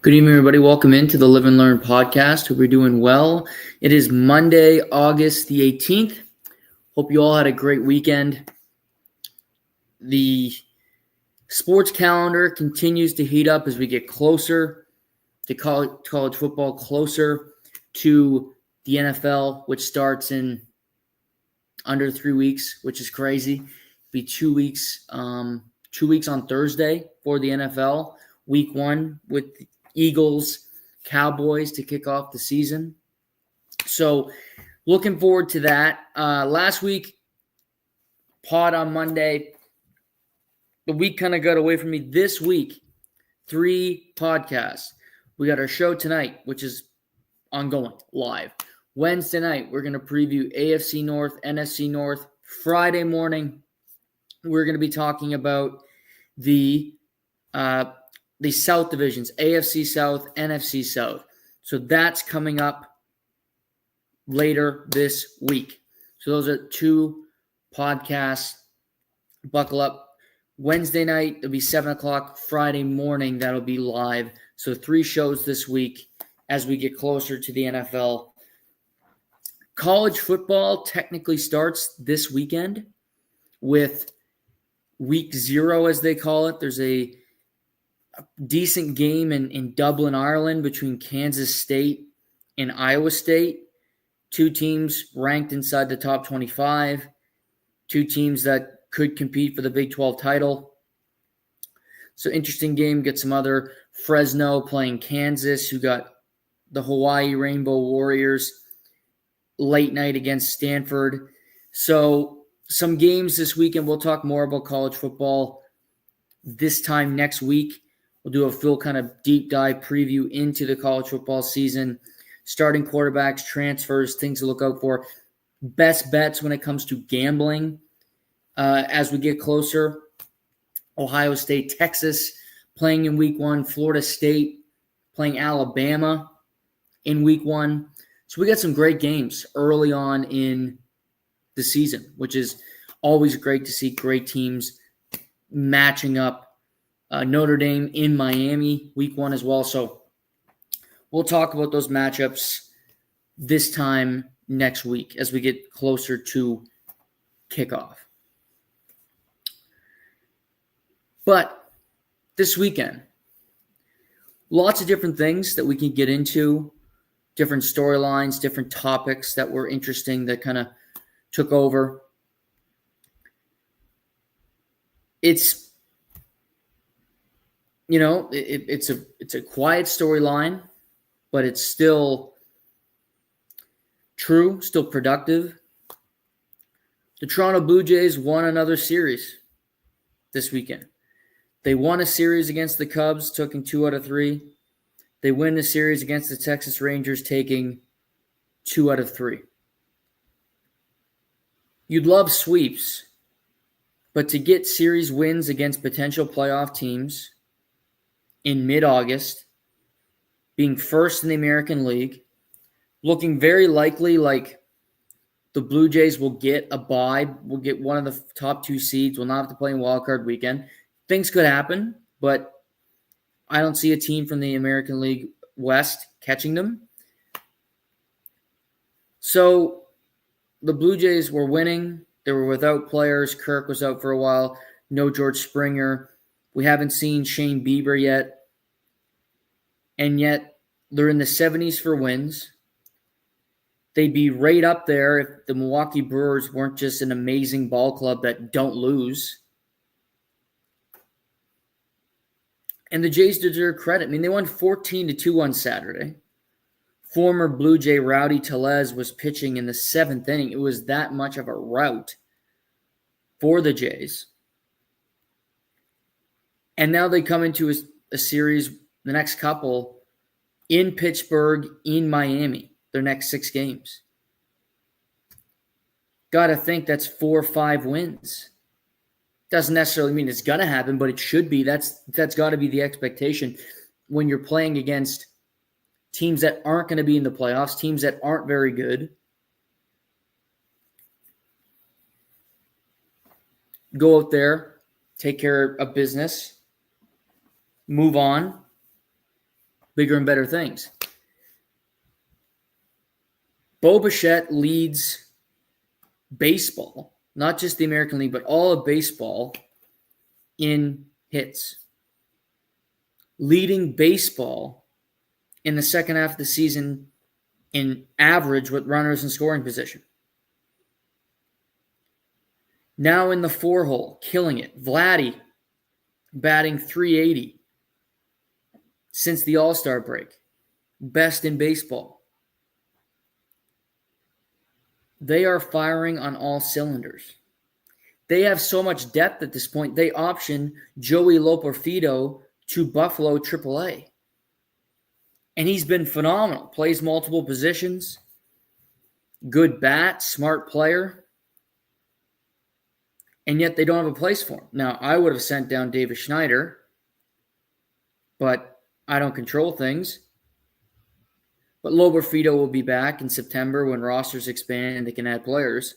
Good evening, everybody. Welcome into the Live and Learn podcast. Hope you're doing well. It is Monday, August the 18th. Hope you all had a great weekend. The sports calendar continues to heat up as we get closer to college football, closer to the NFL, which starts in under 3 weeks, which is crazy. It'll be 2 weeks, 2 weeks on Thursday for the NFL. Week 1 with Eagles, Cowboys to kick off the season. So looking forward to that. Last week, pod on Monday. The week kind of got away from me. This week, 3 podcasts. We got our show tonight, which is ongoing, live. Wednesday night, we're going to preview AFC North, NFC North. Friday morning, we're going to be talking about the South divisions, AFC South, NFC South. So that's coming up later this week. So those are 2 podcasts. Buckle up. Wednesday night, it'll be 7 o'clock. Friday morning, that'll be live. So 3 shows this week as we get closer to the NFL. College football technically starts this weekend with week 0, as they call it. There's a decent game in Dublin, Ireland between Kansas State and Iowa State. 2 teams ranked inside the top 25. 2 teams that could compete for the Big 12 title. So interesting game. Get some other Fresno playing Kansas, who got the Hawaii Rainbow Warriors late night against Stanford. So some games this weekend. We'll talk more about college football this time next week. We'll do a full kind of deep dive preview into the college football season, starting quarterbacks, transfers, things to look out for, best bets when it comes to gambling as we get closer. Ohio State, Texas playing in week 1, Florida State playing Alabama in week 1. So we got some great games early on in the season, which is always great to see great teams matching up. Notre Dame in Miami, week 1 as well. So we'll talk about those matchups this time next week as we get closer to kickoff. But this weekend, lots of different things that we can get into, different storylines, different topics that were interesting that kind of took over. It's it's a quiet storyline, but it's still true, still productive. The Toronto Blue Jays won another series this weekend. They won a series against the Cubs, taking 2 out of 3. They win the series against the Texas Rangers, taking 2 out of 3. You'd love sweeps, but to get series wins against potential playoff teams in mid-August, being first in the American League, looking very likely like the Blue Jays will get a bye, will get one of the top 2 seeds, will not have to play in wildcard weekend. Things could happen, but I don't see a team from the American League West catching them. So the Blue Jays were winning. They were without players. Kirk was out for a while. No George Springer. We haven't seen Shane Bieber yet. And yet, they're in the 70s for wins. They'd be right up there if the Milwaukee Brewers weren't just an amazing ball club that don't lose. And the Jays deserve credit. I mean, they won 14-2 on Saturday. Former Blue Jay Rowdy Tellez was pitching in the 7th inning. It was that much of a rout for the Jays. And now they come into a series, the next couple, in Pittsburgh, in Miami, their next 6 games. Got to think that's 4 or 5 wins. Doesn't necessarily mean it's going to happen, but it should be. That's got to be the expectation when you're playing against teams that aren't going to be in the playoffs, teams that aren't very good. Go out there, take care of business, move on, bigger and better things. Bo Bichette leads baseball, not just the American League, but all of baseball in hits. Leading baseball in the second half of the season in average with runners in scoring position. Now in the 4-hole, killing it. Vladdy batting .380 since the All-Star break. Best in baseball. They are firing on all cylinders. They have so much depth at this point, they option Joey Loperfido to Buffalo AAA. And he's been phenomenal. Plays multiple positions. Good bat, smart player. And yet they don't have a place for him. Now, I would have sent down Davis Schneider, but I don't control things. But Loperfido will be back in September when rosters expand and they can add players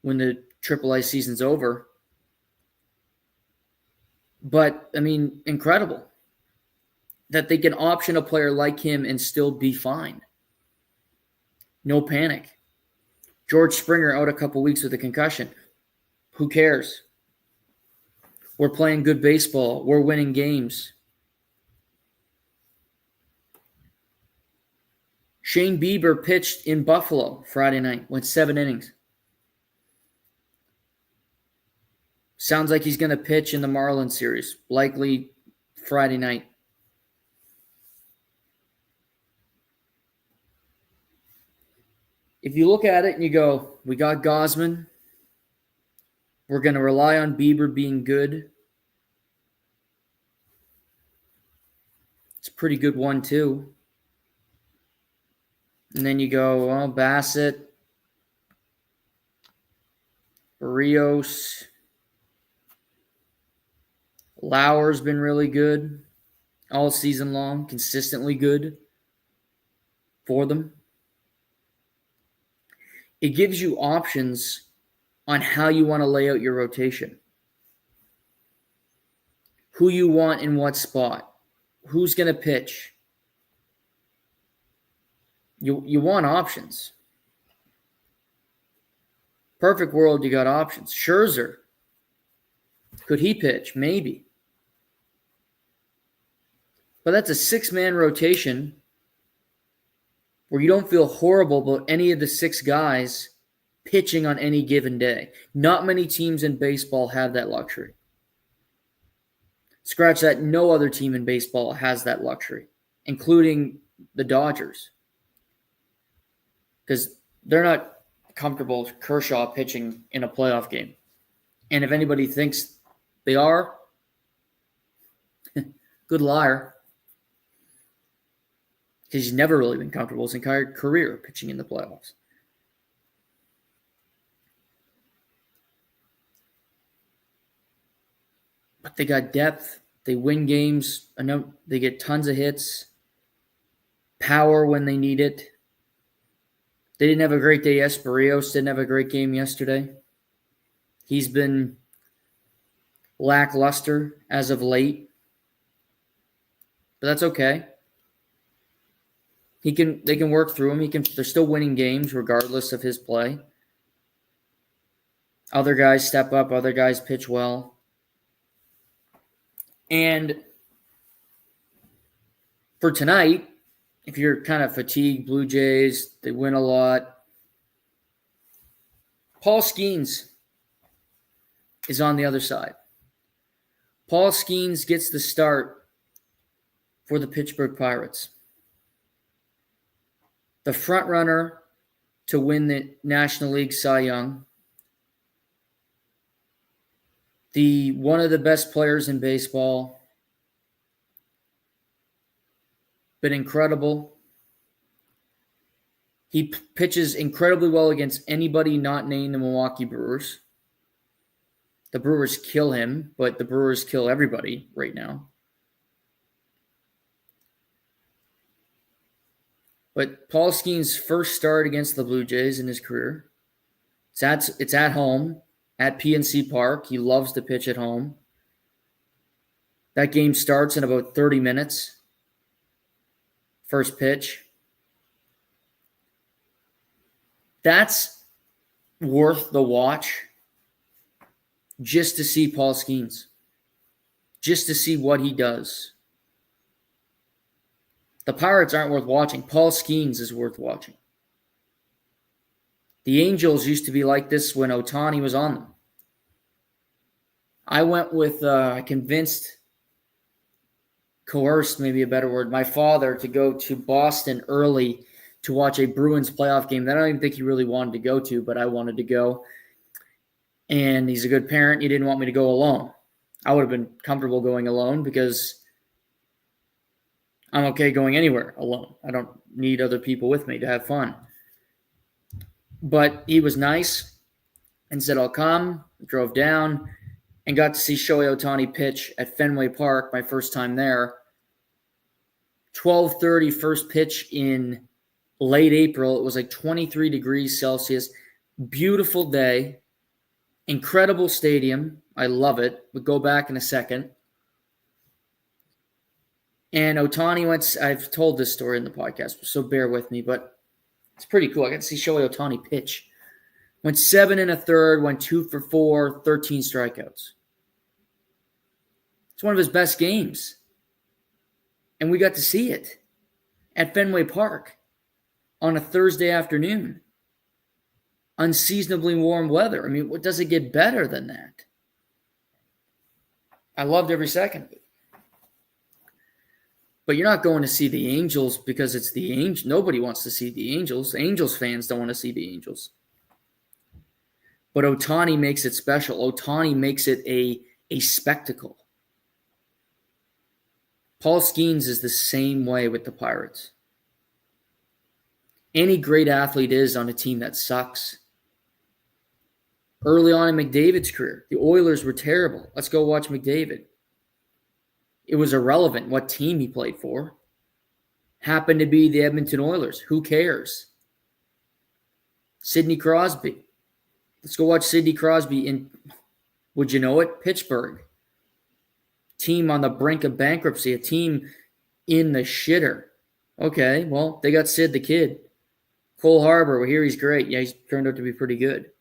when the AAA season's over. But, I mean, incredible that they can option a player like him and still be fine. No panic. George Springer out a couple weeks with a concussion. Who cares? We're playing good baseball. We're winning games. Shane Bieber pitched in Buffalo Friday night, went 7 innings. Sounds like he's going to pitch in the Marlins series, likely Friday night. If you look at it and you go, we got Gausman. We're going to rely on Bieber being good. It's a pretty good 1-2. And then you go, well, Bassett, Rios, Lauer's been really good all season long, consistently good for them. It gives you options on how you want to lay out your rotation. Who you want in what spot. Who's going to pitch. You want options. Perfect world, you got options. Scherzer. Could he pitch? Maybe. But that's a 6-man rotation where you don't feel horrible about any of the 6 guys pitching on any given day. Not many teams in baseball have that luxury. Scratch that, no other team in baseball has that luxury, including the Dodgers. Because they're not comfortable with Kershaw pitching in a playoff game. And if anybody thinks they are, good liar. Because he's never really been comfortable his entire career pitching in the playoffs. But they got depth. They win games. They get tons of hits. Power when they need it. They didn't have a great day. Barrios didn't have a great game yesterday. He's been lackluster as of late. But that's okay. They can work through him. They're still winning games regardless of his play. Other guys step up. Other guys pitch well. And for tonight, if you're kind of fatigued, Blue Jays, they win a lot. Paul Skeens is on the other side. Paul Skeens gets the start for the Pittsburgh Pirates. The front runner to win the National League Cy Young. One of the best players in baseball. Been incredible. He pitches incredibly well against anybody not named the Milwaukee Brewers. The Brewers kill him, but the Brewers kill everybody right now. But Paul Skeens' first start against the Blue Jays in his career. It's at home, at PNC Park. He loves to pitch at home. That game starts in about 30 minutes. first pitch. That's worth the watch just to see Paul Skeens, just to see what he does. The Pirates aren't worth watching. Paul Skeens is worth watching. The Angels used to be like this when Ohtani was on them. I went with, coerced, maybe a better word, my father to go to Boston early to watch a Bruins playoff game that I don't even think he really wanted to go to, but I wanted to go. And he's a good parent. He didn't want me to go alone. I would have been comfortable going alone because I'm okay going anywhere alone. I don't need other people with me to have fun. But he was nice and said, I'll come. Drove down and got to see Shohei Ohtani pitch at Fenway Park, my first time there. 12:30 first pitch in late April. It was like 23 degrees Celsius. Beautiful day. Incredible stadium. I love it. We'll go back in a second. And Ohtani went, I've told this story in the podcast, so bear with me, but it's pretty cool. I got to see Shohei Ohtani pitch. Went 7 1/3, went 2 for 4, 13 strikeouts. It's one of his best games. And we got to see it at Fenway Park on a Thursday afternoon. Unseasonably warm weather. I mean, what does it get better than that? I loved every second of it. But you're not going to see the Angels because it's the Angels. Nobody wants to see the Angels. Angels fans don't want to see the Angels. But Ohtani makes it special. Ohtani makes it a spectacle. Paul Skeens is the same way with the Pirates. Any great athlete is on a team that sucks. Early on in McDavid's career, the Oilers were terrible. Let's go watch McDavid. It was irrelevant what team he played for. Happened to be the Edmonton Oilers. Who cares? Sidney Crosby. Let's go watch Sidney Crosby in, would you know it, Pittsburgh. Team on the brink of bankruptcy. A team in the shitter. Okay, well, they got Sid the Kid. Cole Harbor, we hear he's great. Yeah, he's turned out to be pretty good.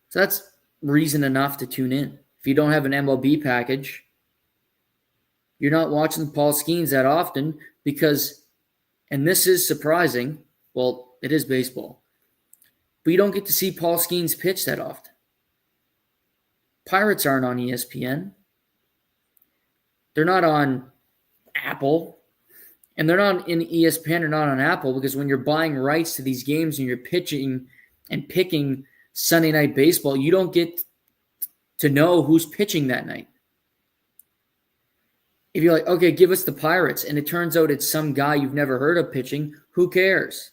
So that's reason enough to tune in. If you don't have an MLB package, you're not watching Paul Skeens that often because, and this is surprising, well, it is baseball, but you don't get to see Paul Skeens pitch that often. Pirates aren't on ESPN. They're not on Apple. And they're not in ESPN or not on Apple because when you're buying rights to these games and you're pitching and picking Sunday Night Baseball, you don't get to know who's pitching that night. If you're like, okay, give us the Pirates, and it turns out it's some guy you've never heard of pitching, who cares?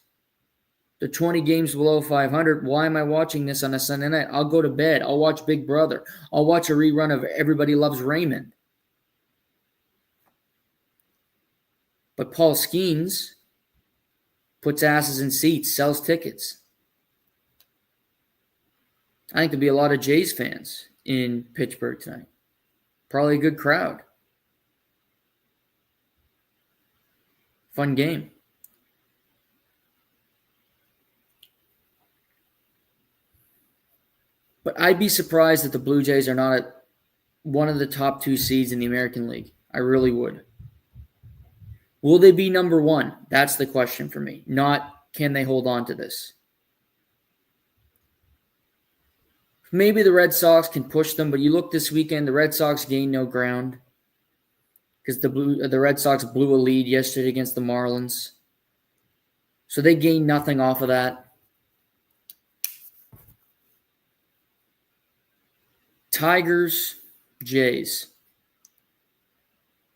They're 20 games below 500. Why am I watching this on a Sunday night? I'll go to bed. I'll watch Big Brother. I'll watch a rerun of Everybody Loves Raymond. But Paul Skeens puts asses in seats, sells tickets. I think there'll be a lot of Jays fans in Pittsburgh tonight. Probably a good crowd. Fun game. But I'd be surprised if the Blue Jays are not at one of the top 2 seeds in the American League. I really would. Will they be number 1? That's the question for me. Not can they hold on to this. Maybe the Red Sox can push them, but you look this weekend, the Red Sox gained no ground because the Red Sox blew a lead yesterday against the Marlins. So they gained nothing off of that. Tigers, Jays.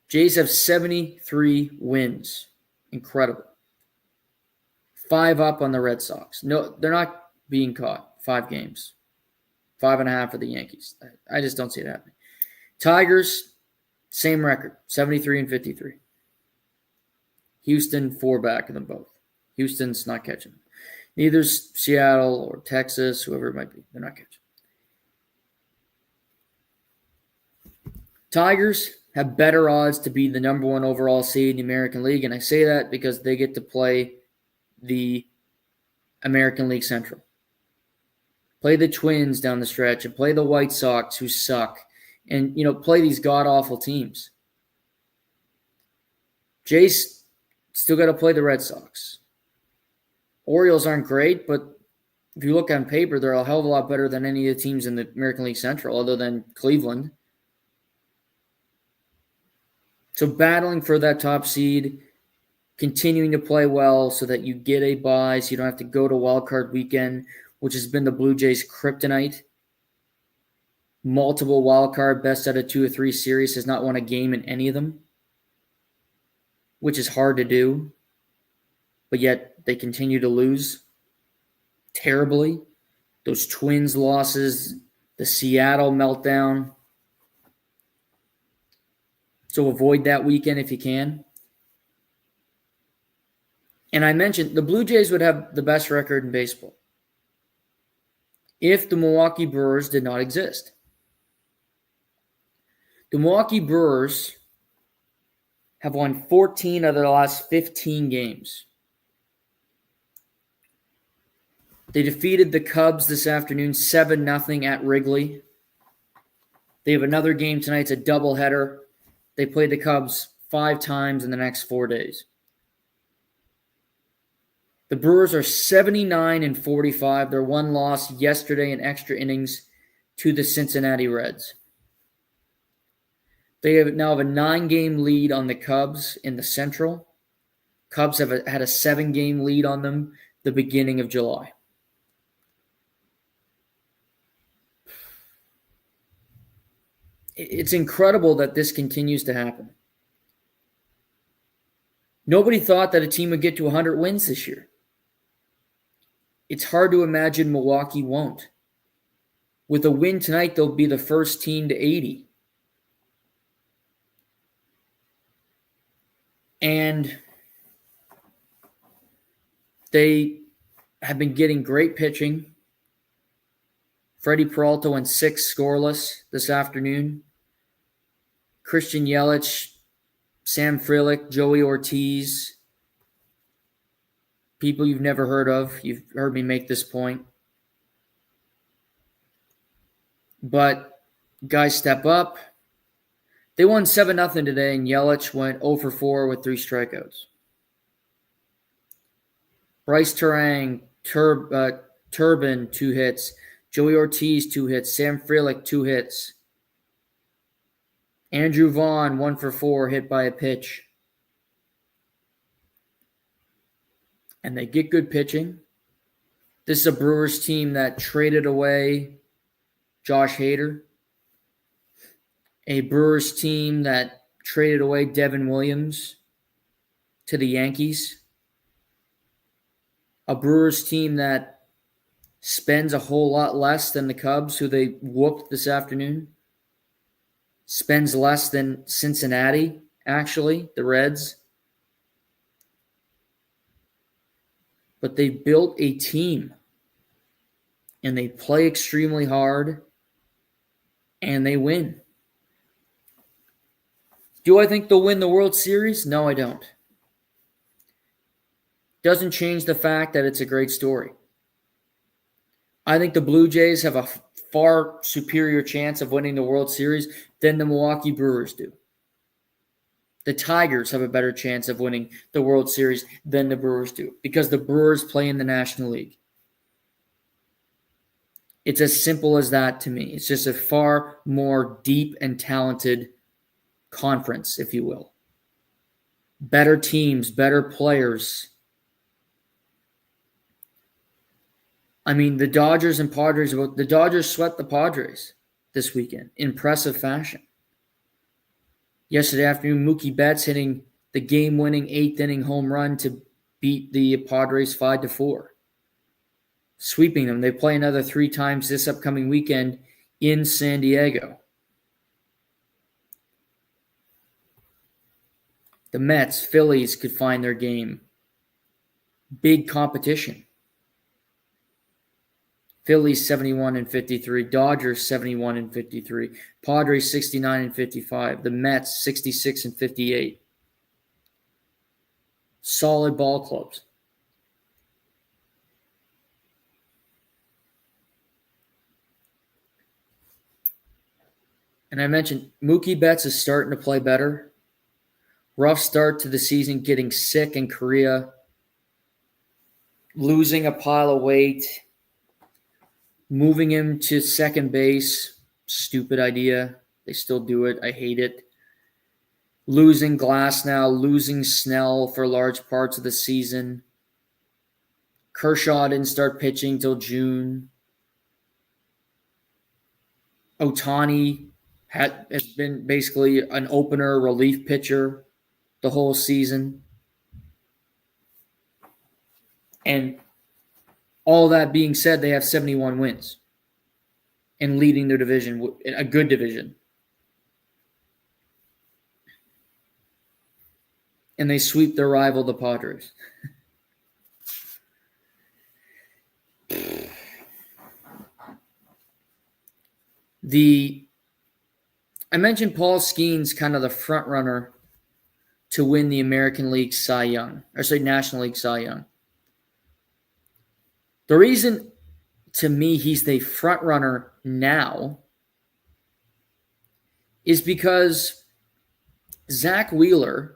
Jays have 73 wins. Incredible. 5 up on the Red Sox. No, they're not being caught. 5 games. 5.5 for the Yankees. I just don't see it happening. Tigers, same record, 73 and 53. Houston, 4 back of them both. Houston's not catching them. Neither's Seattle or Texas, whoever it might be. They're not catching. Tigers have better odds to be the number one overall seed in the American League. And I say that because they get to play the American League Central. Play the Twins down the stretch and play the White Sox, who suck. And, play these god-awful teams. Jays still got to play the Red Sox. Orioles aren't great, but if you look on paper, they're a hell of a lot better than any of the teams in the American League Central, other than Cleveland. So battling for that top seed, continuing to play well so that you get a bye, so you don't have to go to wildcard weekend, which has been the Blue Jays' kryptonite. Multiple wildcard, best out of 2 or 3 series, has not won a game in any of them, which is hard to do. But yet they continue to lose terribly. Those Twins losses, the Seattle meltdown. So avoid that weekend if you can. And I mentioned the Blue Jays would have the best record in baseball if the Milwaukee Brewers did not exist. The Milwaukee Brewers have won 14 of their last 15 games. They defeated the Cubs this afternoon 7-0 at Wrigley. They have another game tonight. It's a doubleheader. They play the Cubs 5 times in the next 4 days. The Brewers are 79-45. Their one loss yesterday in extra innings to the Cincinnati Reds. They now have a 9-game lead on the Cubs in the Central. Cubs have had a 7-game lead on them the beginning of July. It's incredible that this continues to happen. Nobody thought that a team would get to 100 wins this year. It's hard to imagine Milwaukee won't. With a win tonight, they'll be the first team to 80. And they have been getting great pitching. Freddie Peralta went 6 scoreless this afternoon. Christian Yelich, Sam Frelick, Joey Ortiz, people you've never heard of. You've heard me make this point. But guys step up. They won 7-0 today, and Yelich went 0 for 4 with 3 strikeouts. Bryce Turang, Turbin, 2 hits. Joey Ortiz, 2 hits. Sam Frelick, 2 hits. Andrew Vaughn, 1 for 4, hit by a pitch. And they get good pitching. This is a Brewers team that traded away Josh Hader. A Brewers team that traded away Devin Williams to the Yankees. A Brewers team that spends a whole lot less than the Cubs, who they whooped this afternoon. Spends less than Cincinnati, actually, the Reds. But they built a team. And they play extremely hard. And they win. Do I think they'll win the World Series? No, I don't. Doesn't change the fact that it's a great story. I think the Blue Jays have a far superior chance of winning the World Series than the Milwaukee Brewers do. The Tigers have a better chance of winning the World Series than the Brewers do because the Brewers play in the National League. It's as simple as that to me. It's just a far more deep and talented conference, if you will. Better teams, better players. I mean, the Dodgers and Padres, the Dodgers swept the Padres this weekend. Impressive fashion. Yesterday afternoon, Mookie Betts hitting the game-winning 8th-inning home run to beat the Padres 5-4. Sweeping them. They play another 3 times this upcoming weekend in San Diego. The Mets, Phillies could find their game. Big competition. Phillies 71-53, Dodgers 71-53, Padres 69-55, the Mets 66-58. Solid ball clubs. And I mentioned Mookie Betts is starting to play better. Rough start to the season, getting sick in Korea, losing a pile of weight, moving him to second base. Stupid idea. They still do it. I hate it. Losing Glass now, losing Snell for large parts of the season. Kershaw didn't start pitching till June. Ohtani has been basically an opener relief pitcher the whole season. And all that being said, they have 71 wins and leading their division, a good division. And they sweep their rival, the Padres. I mentioned Paul Skeens kind of the front runner to win the American League Cy Young, National League Cy Young. The reason, to me, he's the front runner now is because Zach Wheeler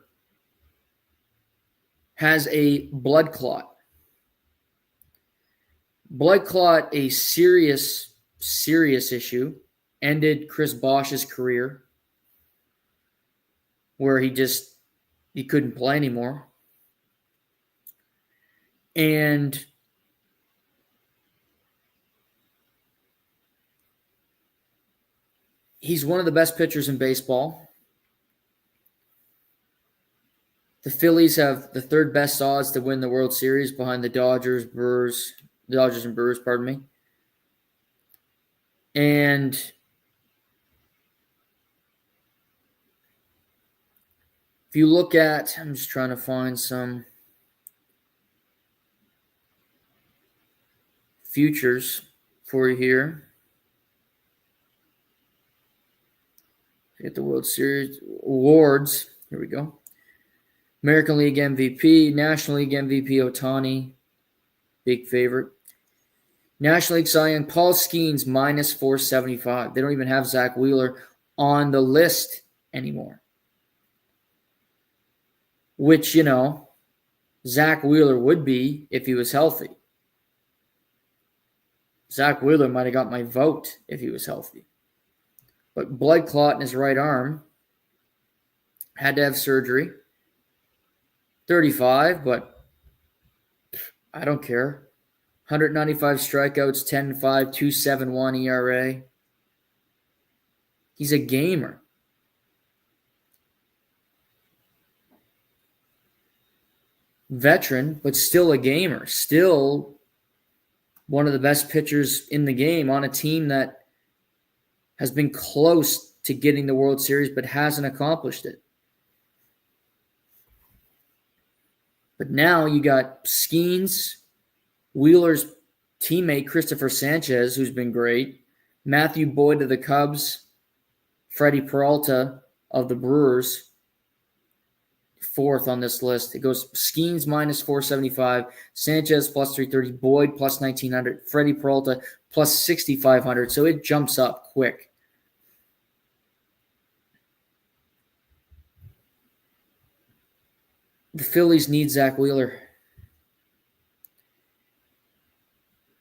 has a blood clot. Blood clot, a serious issue, ended Chris Bosh's career where he couldn't play anymore. And he's one of the best pitchers in baseball. The Phillies have the third best odds to win the World Series behind the Dodgers and Brewers, And if you look at, I'm just trying to find some futures for you here. Get the World Series awards. Here we go. American League MVP, National League MVP, Ohtani, big favorite. National League Cy Young, Paul Skeens, minus 475. They don't even have Zach Wheeler on the list anymore. Which, Zach Wheeler would be if he was healthy. Zach Wheeler might have got my vote if he was healthy. But blood clot in his right arm. Had to have surgery. 35, but I don't care. 195 strikeouts, 10-5, 2.71 ERA. He's a gamer. Veteran, but still a gamer. Still one of the best pitchers in the game on a team that has been close to getting the World Series but hasn't accomplished it. But now you got Skeens, Wheeler's teammate Christopher Sanchez, who's been great, Matthew Boyd of the Cubs, Freddie Peralta of the Brewers, fourth on this list. It goes Skeens minus 475, Sanchez plus 330, Boyd plus 1900, Freddie Peralta plus 6,500. So it jumps up quick. The Phillies need Zach Wheeler.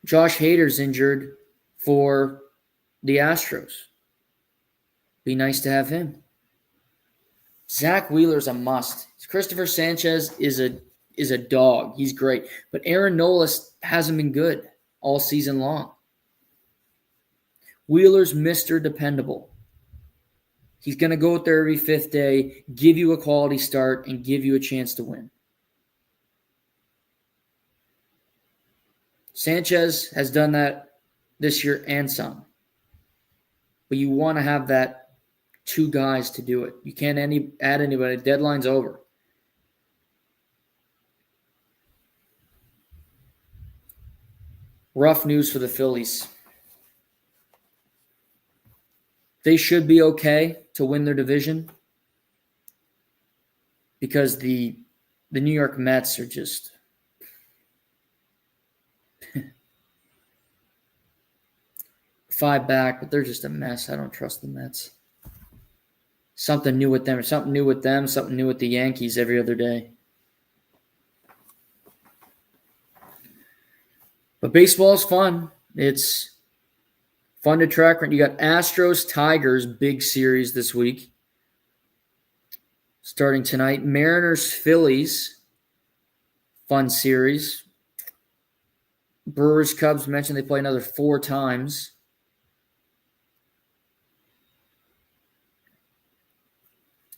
Josh Hader's injured for the Astros. Be nice to have him. Zach Wheeler's a must. Christopher Sanchez is a dog. He's great. But Aaron Nola hasn't been good all season long. Wheeler's Mr. Dependable. He's going to go out there every fifth day, give you a quality start, and give you a chance to win. Sanchez has done that this year and some. But you want to have that two guys to do it. You can't add anybody. Deadline's over. Rough news for the Phillies. They should be okay to win their division because the New York Mets are just five back, but they're just a mess. I don't trust the Mets. Something new with them, something new with the Yankees every other day. But baseball is fun. It's fun to track. You got Astros, Tigers, big series this week. Starting tonight. Mariners, Phillies, fun series. Brewers, Cubs, mentioned they play another 4 times.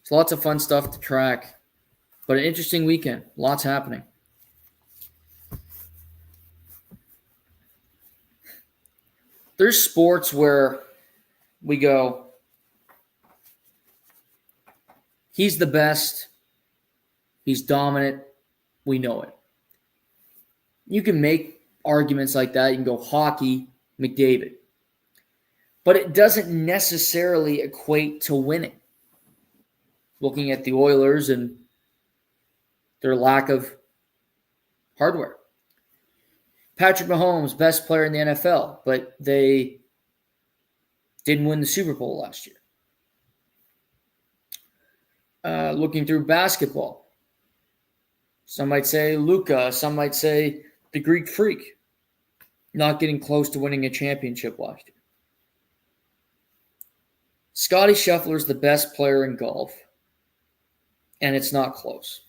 It's lots of fun stuff to track. But an interesting weekend. Lots happening. There's sports where we go, he's the best, he's dominant, we know it. You can make arguments like that. You can go hockey, McDavid. But it doesn't necessarily equate to winning. Looking at the Oilers and their lack of hardware. Patrick Mahomes, best player in the NFL, but they didn't win the Super Bowl last year. Looking through basketball, some might say Luka, some might say the Greek Freak, not getting close to winning a championship last year. Scottie Scheffler is the best player in golf, and it's not close.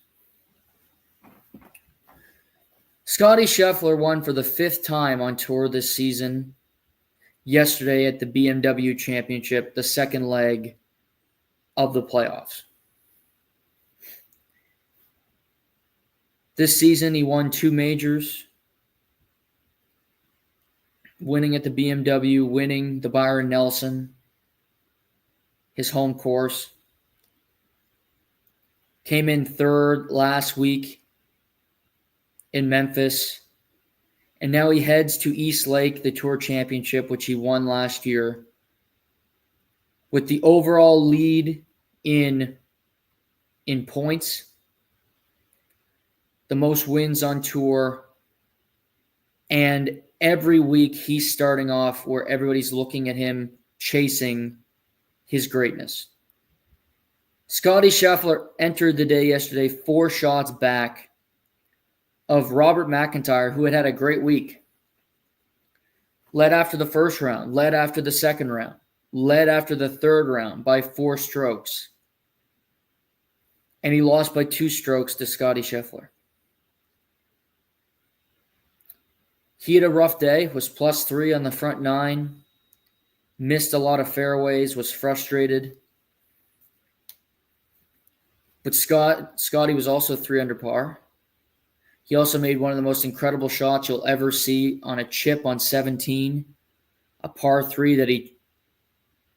Scottie Scheffler won for the 5th time on tour this season, yesterday at the BMW Championship, the second leg of the playoffs. This season, he won 2 majors, winning at the BMW, winning the Byron Nelson, his home course. Came in 3rd last week in Memphis, and now he heads to East Lake, the Tour Championship, which he won last year, with the overall lead in points, the most wins on tour, and every week he's starting off where everybody's looking at him chasing his greatness. Scottie Scheffler entered the day yesterday 4 shots back of Robert McIntyre, who had a great week. Led after the first round, led after the second round, led after the third round by 4 strokes. And he lost by 2 strokes to Scottie Scheffler. He had a rough day, was +3 on the front 9, missed a lot of fairways, was frustrated. But Scottie was also 3 under par. He also made one of the most incredible shots you'll ever see on a chip on 17, a par 3 that he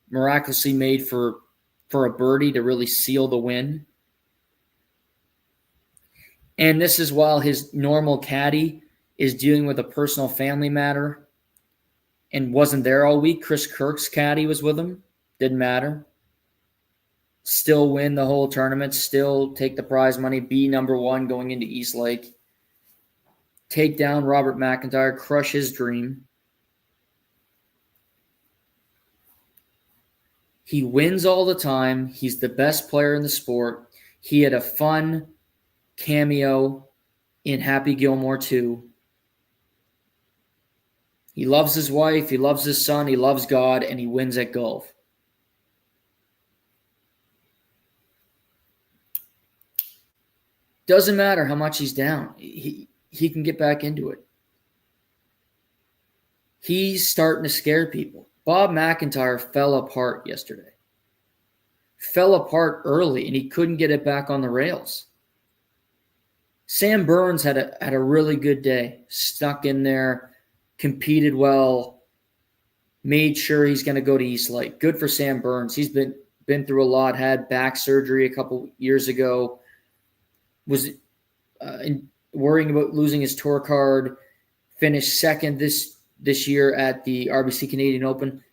miraculously made for a birdie to really seal the win. And this is while his normal caddy is dealing with a personal family matter and wasn't there all week. Chris Kirk's caddy was with him. Didn't matter. Still win the whole tournament. Still take the prize money. Be number 1 going into East Lake. Take down Robert McIntyre. Crush his dream. He wins all the time. He's the best player in the sport. He had a fun cameo in Happy Gilmore 2. He loves his wife, he loves his son, he loves God, and he wins at golf. Doesn't matter how much he's down. He can get back into it. He's starting to scare people. Bob McIntyre fell apart yesterday. Fell apart early, and he couldn't get it back on the rails. Sam Burns had a really good day. Stuck in there, competed well, made sure he's going to go to East Lake. Good for Sam Burns. He's been through a lot, had back surgery a couple years ago, was worrying about losing his tour card, finished second this this year at the RBC Canadian Open.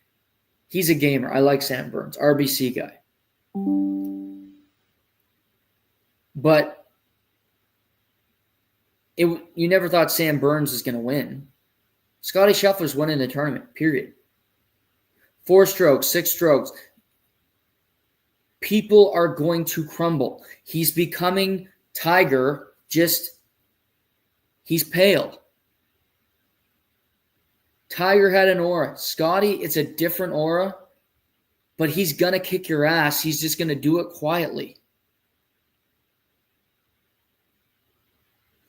He's a gamer. I like Sam Burns, RBC guy. But you never thought Sam Burns was going to win. Scottie Scheffler's winning the tournament, period. 4 strokes, 6 strokes. People are going to crumble. He's becoming Tiger, just he's pale. Tiger had an aura. Scottie, it's a different aura, but he's going to kick your ass. He's just going to do it quietly.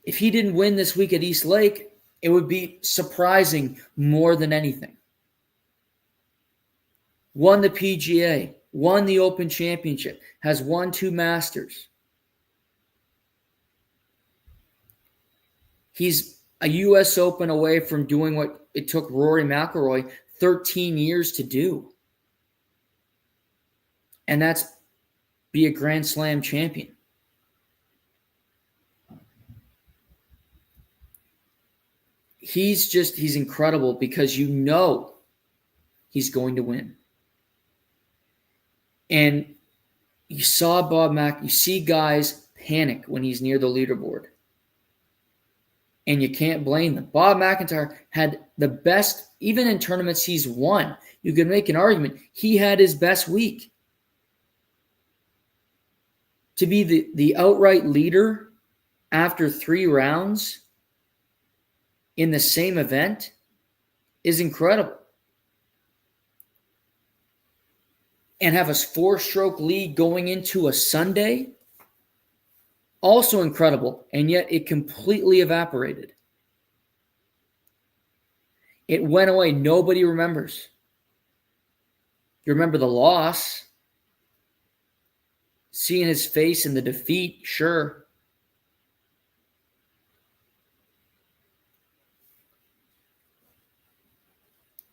If he didn't win this week at East Lake, it would be surprising more than anything. Won the PGA, won the Open Championship, has won 2 Masters. He's a U.S. Open away from doing what it took Rory McIlroy 13 years to do. And that's be a Grand Slam champion. He's incredible because you know he's going to win. And you see guys panic when he's near the leaderboard. And you can't blame them. Bob McIntyre had the best, even in tournaments he's won. You could make an argument. He had his best week. To be the outright leader after 3 rounds in the same event is incredible. And have a 4-stroke lead going into a Sunday, also incredible, and yet it completely evaporated. It went away. Nobody remembers. You remember the loss. Seeing his face in the defeat, sure.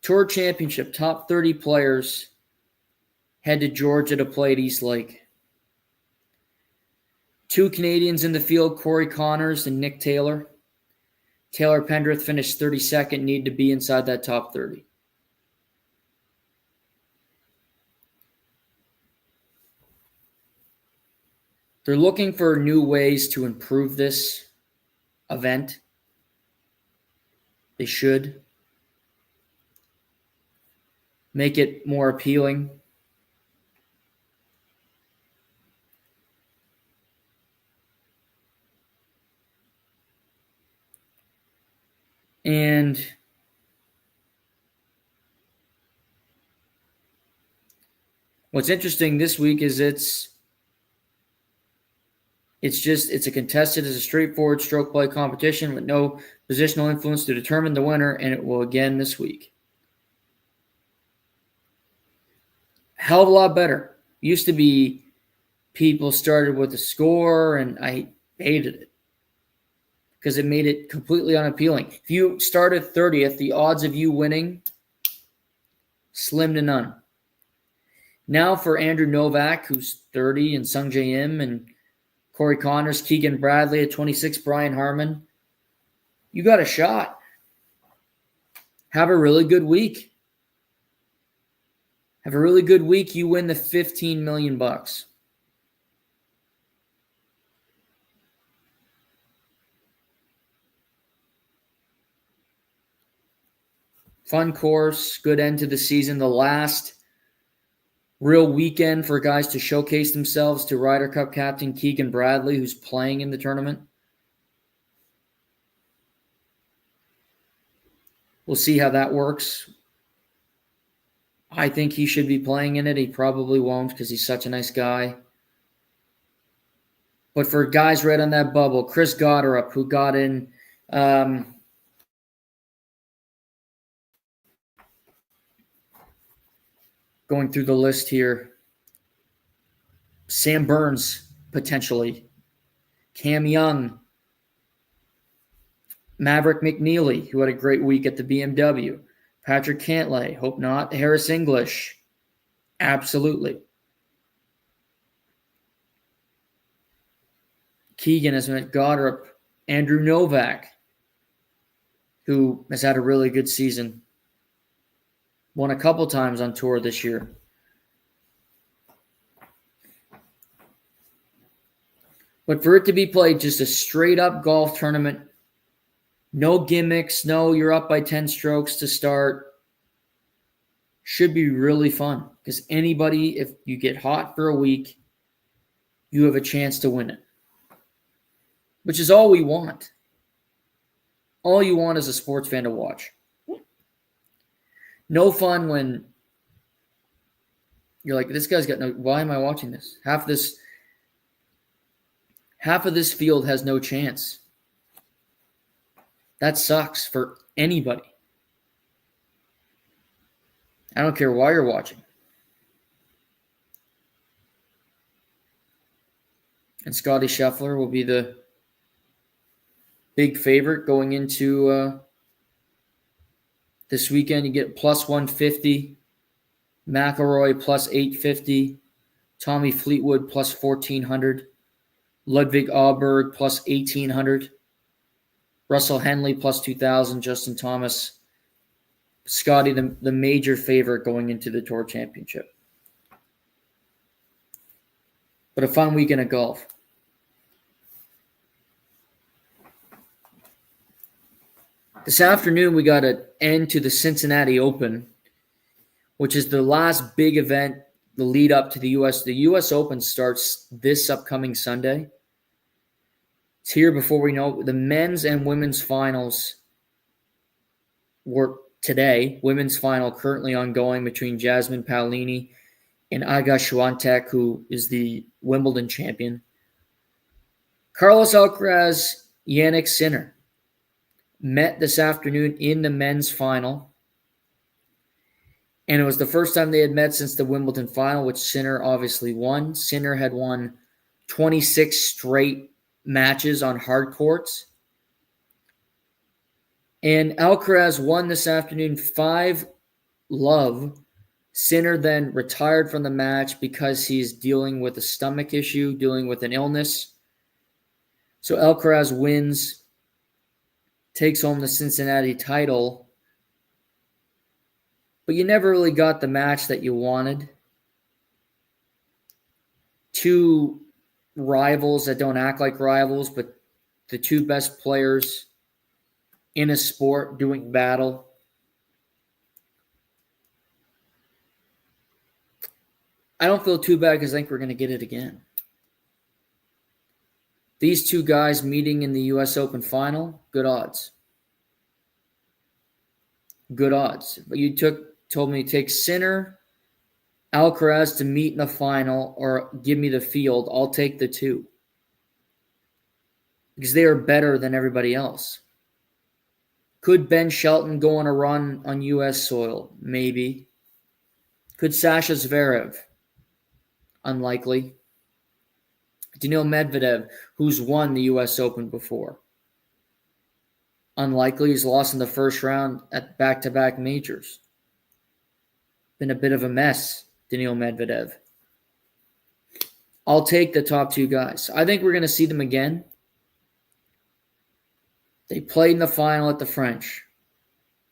Tour Championship, top 30 players head to Georgia to play at East Lake. 2 Canadians in the field, Corey Connors and Nick Taylor. Taylor Pendrith finished 32nd, need to be inside that top 30. They're looking for new ways to improve this event. They should make it more appealing. And what's interesting this week is it's a contested, it's a straightforward stroke play competition with no positional influence to determine the winner, and it will again this week. Hell of a lot better. Used to be people started with a score, and I hated it because it made it completely unappealing. If you started 30th, the odds of you winning, slim to none. Now for Andrew Novak, who's 30, and Sung Jae Im, and Corey Connors, Keegan Bradley at 26, Brian Harman, you got a shot. Have a really good week. Have a really good week, you win the $15 million. Fun course, good end to the season. The last real weekend for guys to showcase themselves to Ryder Cup captain Keegan Bradley, who's playing in the tournament. We'll see how that works. I think he should be playing in it. He probably won't because he's such a nice guy. But for guys right on that bubble, Chris Gotterup, who got in going through the list here. Sam Burns, potentially. Cam Young. Maverick McNeely, who had a great week at the BMW. Patrick Cantlay, hope not. Harris English, absolutely. Keegan has met Gotterup. Andrew Novak. who has had a really good season. Won a couple times on tour this year. But for it to be played just a straight-up golf tournament, no gimmicks, no you're up by 10 strokes to start, should be really fun. Because anybody, if you get hot for a week, you have a chance to win it. Which is all we want. All you want is a sports fan to watch. No fun when you're like, this guy's got no, why am I watching this? Half of this field has no chance. That sucks for anybody. I don't care why you're watching. And Scottie Scheffler will be the big favorite going into this weekend. You get plus 150, McIlroy plus 850, Tommy Fleetwood plus 1,400, Ludwig Aberg plus 1,800, Russell Henley plus 2,000, Justin Thomas, Scottie the major favorite going into the Tour Championship. But a fun weekend of golf. This afternoon, we got an end to the Cincinnati Open, which is the last big event, the lead up to the U.S. The U.S. Open starts this upcoming Sunday. It's here before we know it. The men's and women's finals were today. Women's final currently ongoing between Jasmine Paolini and Iga Swiatek, who is the Wimbledon champion. Carlos Alcaraz, Jannik Sinner met this afternoon in the men's final. And it was the first time they had met since the Wimbledon final, which Sinner obviously won. Sinner had won 26 straight matches on hard courts. And Alcaraz won this afternoon 5-love. Sinner then retired from the match because he's dealing with a stomach issue, dealing with an illness. So Alcaraz wins, takes home the Cincinnati title. But you never really got the match that you wanted. Two rivals that don't act like rivals, but the two best players in a sport doing battle. I don't feel too bad because I think we're going to get it again. These two guys meeting in the U.S. Open final, good odds. Good odds. But you told me to take Sinner, Alcaraz to meet in the final, or give me the field. I'll take the two. Because they are better than everybody else. Could Ben Shelton go on a run on U.S. soil? Maybe. Could Sasha Zverev? Unlikely. Daniil Medvedev, who's won the U.S. Open before. Unlikely. He's lost in the first round at back-to-back majors. Been a bit of a mess, Daniil Medvedev. I'll take the top two guys. I think we're going to see them again. They played in the final at the French.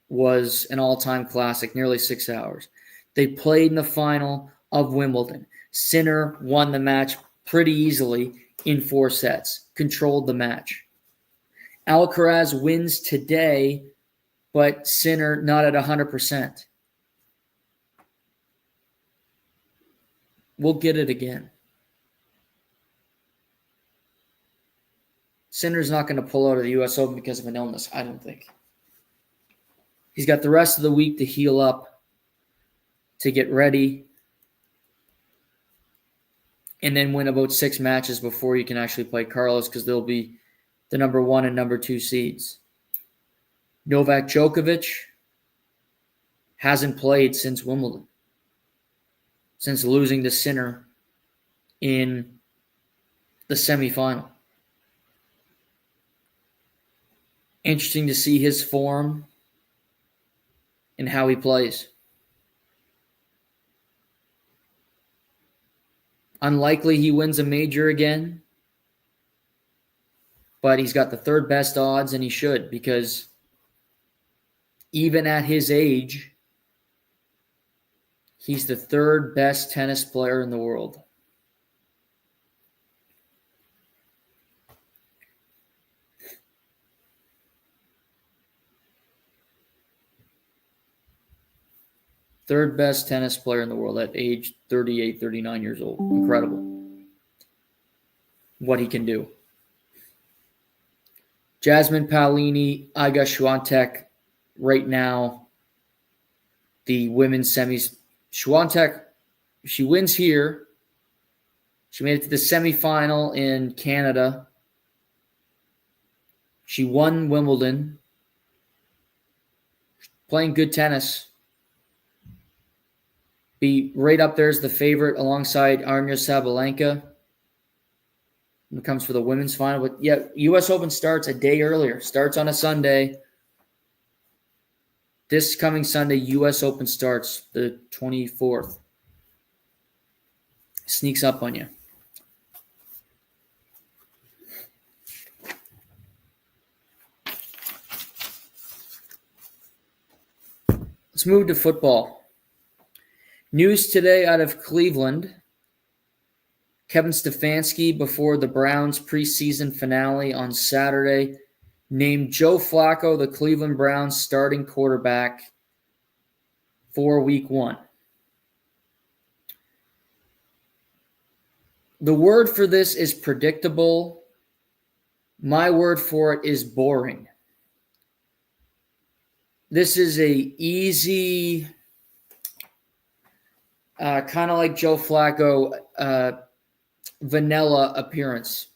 Was an all-time classic, nearly 6 hours. They played in the final of Wimbledon. Sinner won the match pretty easily in 4 sets. Controlled the match. Alcaraz wins today, but Sinner not at 100%. We'll get it again. Sinner's not going to pull out of the U.S. Open because of an illness, I don't think. He's got the rest of the week to heal up, to get ready, and then win about 6 matches before you can actually play Carlos because they'll be the number 1 and number 2 seeds. Novak Djokovic hasn't played since Wimbledon, since losing to Sinner in the semifinal. Interesting to see his form and how he plays. Unlikely he wins a major again, but he's got the 3rd best odds, and he should, because even at his age, he's the third best tennis player in the world. Third best tennis player in the world at age 38, 39 years old. Incredible what he can do. Jasmine Paolini, Iga Swiatek, right now, the women's semis. Swiatek, she wins here. She made it to the semifinal in Canada. She won Wimbledon. Playing good tennis. Be right up there as the favorite alongside Arina Sabalenka. When it comes for the women's final. But yeah, U.S. Open starts a day earlier. Starts on a Sunday. This coming Sunday, U.S. Open starts the 24th. Sneaks up on you. Let's move to football. News today out of Cleveland. Kevin Stefanski, before the Browns preseason finale on Saturday, named Joe Flacco the Cleveland Browns starting quarterback for Week 1. The word for this is predictable. My word for it is boring. This is a easy, kind of like Joe Flacco, vanilla appearance.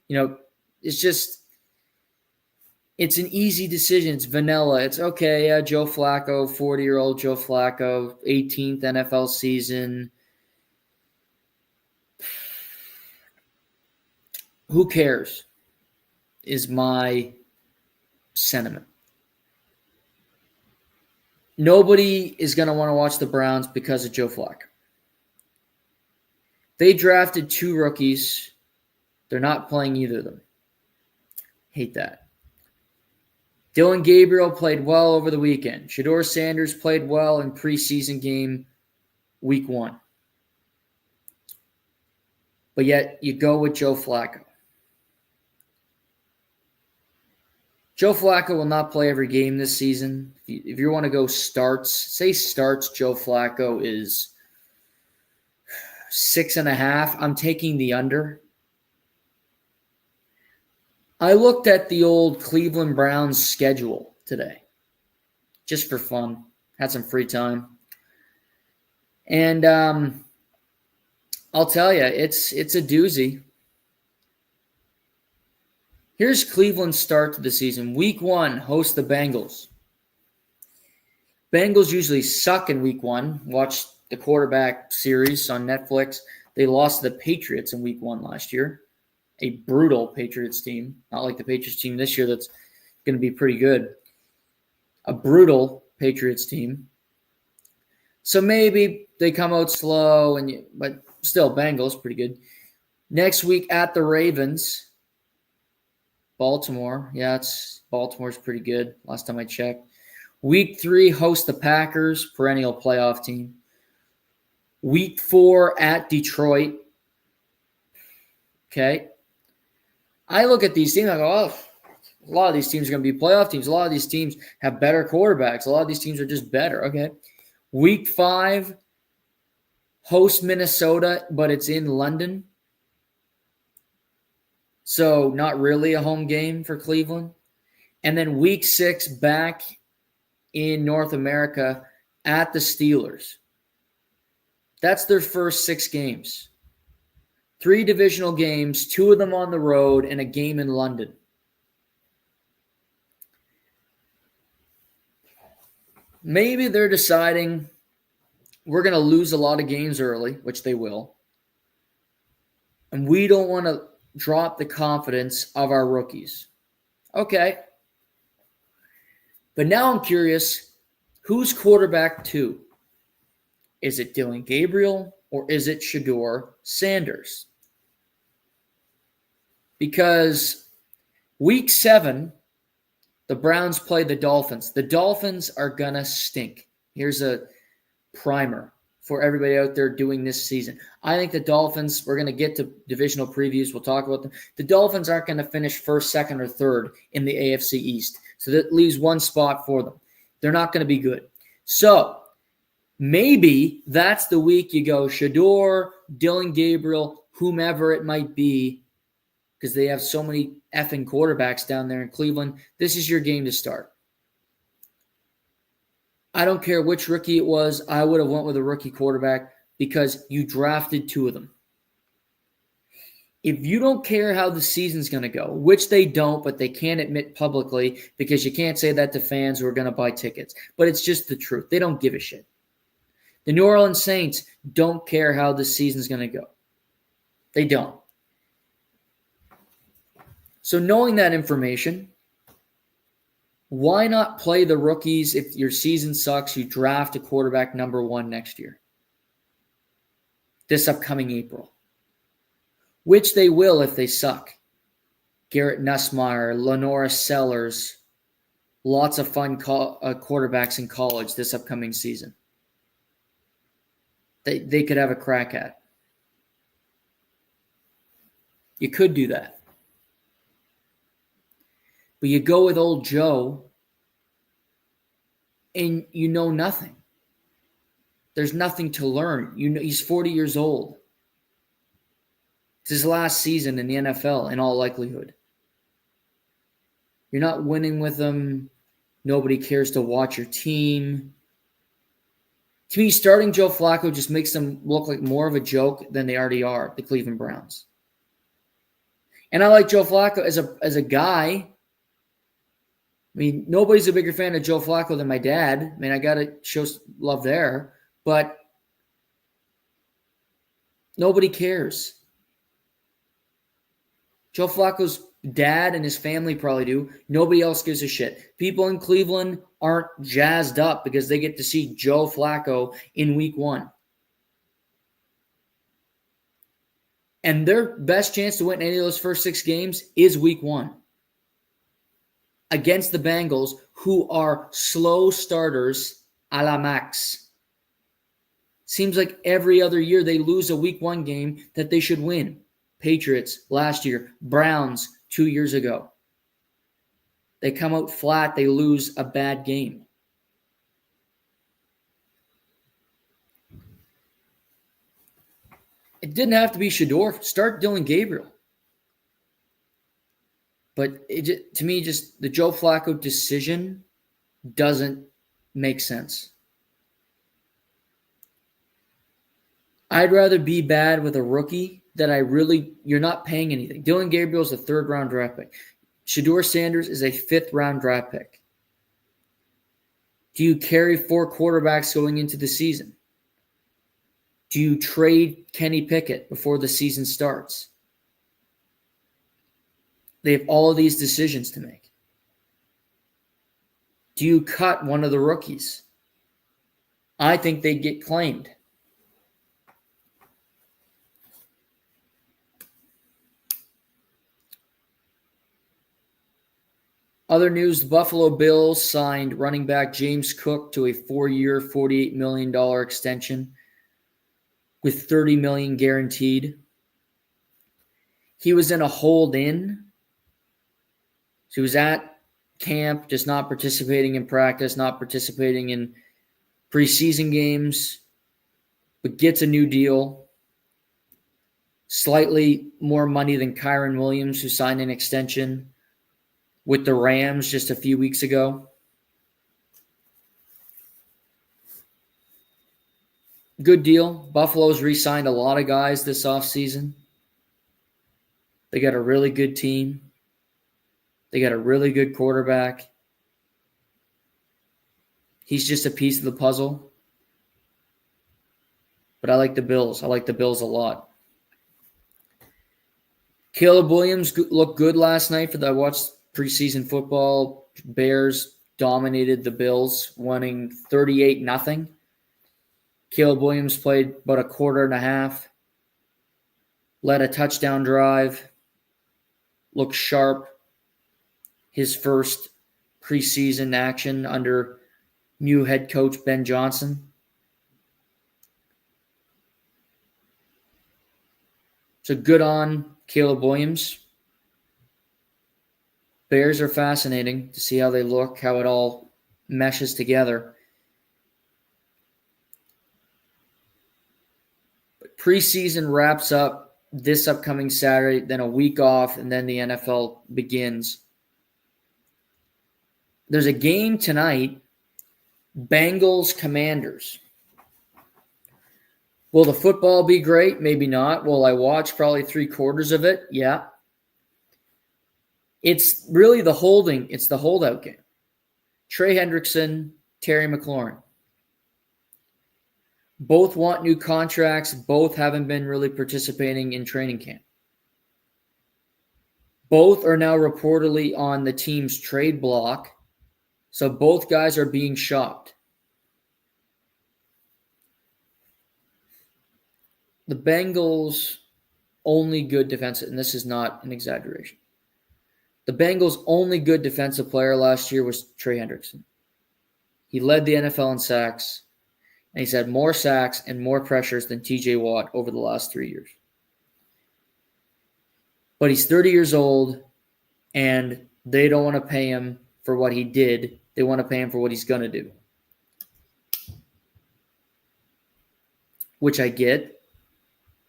It's an easy decision. It's vanilla. It's okay. Joe Flacco, 40-year-old Joe Flacco, 18th NFL season. Who cares? Is my sentiment. Nobody is going to want to watch the Browns because of Joe Flacco. They drafted 2 rookies. They're not playing either of them. Hate that. Dylan Gabriel played well over the weekend. Shedeur Sanders played well in preseason game Week 1. But yet you go with Joe Flacco. Joe Flacco will not play every game this season. If you want to go starts, Joe Flacco is 6.5. I'm taking the under. I looked at the old Cleveland Browns schedule today, just for fun. Had some free time. And I'll tell you, it's a doozy. Here's Cleveland's start to the season. Week 1, host the Bengals. Bengals usually suck in Week 1. Watch the quarterback series on Netflix. They lost to the Patriots in Week 1 last year. A brutal Patriots team. Not like the Patriots team this year that's going to be pretty good. A brutal Patriots team. So maybe they come out slow, but still, Bengals, pretty good. Next week at the Ravens. Baltimore. Yeah, Baltimore's pretty good. Last time I checked. Week 3, host the Packers, perennial playoff team. Week 4 at Detroit. Okay. I look at these teams, I go, a lot of these teams are going to be playoff teams. A lot of these teams have better quarterbacks. A lot of these teams are just better. Okay. Week 5, host Minnesota, but it's in London. So not really a home game for Cleveland. And then week 6, back in North America at the Steelers. That's their first 6 games. 3 divisional games, 2 of them on the road, and a game in London. Maybe they're deciding we're going to lose a lot of games early, which they will. And we don't want to drop the confidence of our rookies. Okay. But now I'm curious, who's quarterback 2? Is it Dylan Gabriel or is it Shedeur Sanders? Because week 7, The Browns play the Dolphins. The Dolphins are going to stink. Here's a primer for everybody out there doing this season. I think the Dolphins, we're going to get to divisional previews. We'll talk about them. The Dolphins aren't going to finish first, second, or third in the AFC East. So that leaves one spot for them. They're not going to be good. So maybe that's the week you go Shedeur, Dylan Gabriel, whomever it might be, because they have so many effing quarterbacks down there in Cleveland. This is your game to start. I don't care which rookie it was. I would have went with a rookie quarterback because you drafted two of them. If you don't care how the season's going to go, which they don't, but they can't admit publicly because you can't say that to fans who are going to buy tickets. But it's just the truth. They don't give a shit. The New Orleans Saints don't care how the season's going to go. They don't. So knowing that information, why not play the rookies? If your season sucks, you draft a quarterback number 1 next year. This upcoming April. Which they will if they suck. Garrett Nussmeier, Lenora Sellers, lots of fun quarterbacks in college this upcoming season. They could have a crack at. You could do that. But you go with old Joe and you know nothing. There's nothing to learn. You know, he's 40 years old. It's his last season in the NFL in all likelihood. You're not winning with him. Nobody cares to watch your team. To me, starting Joe Flacco just makes them look like more of a joke than they already are, the Cleveland Browns. And I like Joe Flacco as a guy. I mean, nobody's a bigger fan of Joe Flacco than my dad. I mean, I got to show love there. But nobody cares. Joe Flacco's dad and his family probably do. Nobody else gives a shit. People in Cleveland aren't jazzed up because they get to see Joe Flacco in week 1. And their best chance to win any of those first 6 games is week 1. Against the Bengals, who are slow starters a la Max. Seems like every other year they lose a week 1 game that they should win. Patriots last year, Browns 2 years ago. They come out flat, they lose a bad game. It didn't have to be Shedeur. Start Dylan Gabriel. But to me, just the Joe Flacco decision doesn't make sense. I'd rather be bad with a rookie that you're not paying anything. Dylan Gabriel is a 3rd-round draft pick. Shedeur Sanders is a 5th-round draft pick. Do you carry 4 quarterbacks going into the season? Do you trade Kenny Pickett before the season starts? They have all of these decisions to make. Do you cut one of the rookies? I think they'd get claimed. Other news, the Buffalo Bills signed running back James Cook to a 4-year, $48 million extension with $30 million guaranteed. He was in a hold-in. So he was at camp, just not participating in practice, not participating in preseason games, but gets a new deal. Slightly more money than Kyron Williams, who signed an extension with the Rams just a few weeks ago. Good deal. Buffalo's re-signed a lot of guys this offseason. They got a really good team. They got a really good quarterback. He's just a piece of the puzzle. But I like the Bills. I like the Bills a lot. Caleb Williams looked good last night. I watched preseason football. Bears dominated the Bills, winning 38-0. Caleb Williams played about a quarter and a half. Led a touchdown drive. Looked sharp. His first preseason action under new head coach Ben Johnson. So good on Caleb Williams. Bears are fascinating to see how they look, how it all meshes together. But preseason wraps up this upcoming Saturday, then a week off, and then the NFL begins. There's a game tonight, Bengals Commanders. Will the football be great? Maybe not. Will I watch probably 3/4 of it? Yeah. It's really it's the holdout game. Trey Hendrickson, Terry McLaurin. Both want new contracts. Both haven't been really participating in training camp. Both are now reportedly on the team's trade block. So both guys are being shopped. The Bengals' only good defensive, and this is not an exaggeration, the Bengals' only good defensive player last year was Trey Hendrickson. He led the NFL in sacks, and he's had more sacks and more pressures than TJ Watt over the last 3 years. But he's 30 years old, and they don't want to pay him for what he did. They want to pay him for what he's going to do, which I get.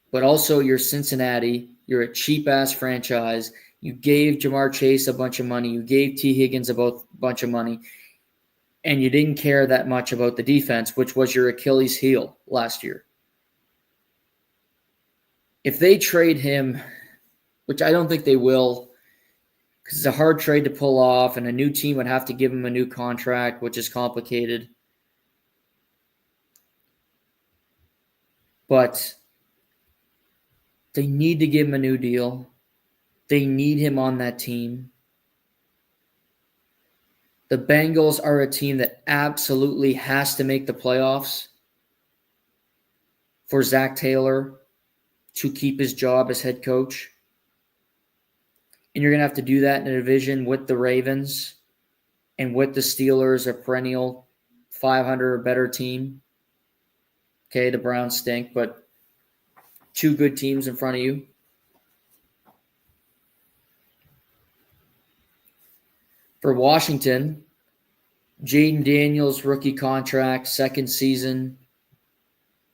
But also, you're Cincinnati. You're a cheap-ass franchise. You gave Jamar Chase a bunch of money. You gave T. Higgins a bunch of money. And you didn't care that much about the defense, which was your Achilles heel last year. If they trade him, which I don't think they will, because it's a hard trade to pull off, and a new team would have to give him a new contract, which is complicated. But they need to give him a new deal. They need him on that team. The Bengals are a team that absolutely has to make the playoffs for Zach Taylor to keep his job as head coach. And you're going to have to do that in a division with the Ravens and with the Steelers, a perennial 500 or better team. Okay, the Browns stink, but two good teams in front of you. For Washington, Jaden Daniels, rookie contract, second season,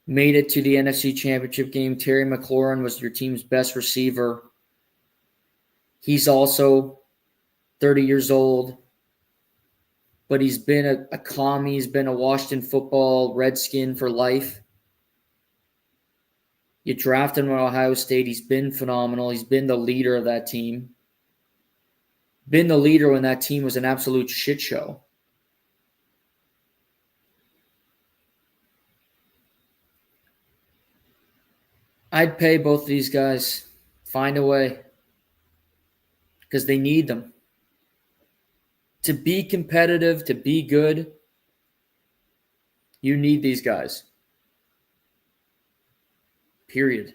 made it to the NFC Championship game. Terry McLaurin was your team's best receiver. He's also 30 years old, but he's been a commie. He's been a Washington football Redskin for life. You drafted him at Ohio State. He's been phenomenal. He's been the leader of that team. Been the leader when that team was an absolute shit show. I'd pay both of these guys. Find a way. Because they need them. To be competitive, to be good, you need these guys. Period.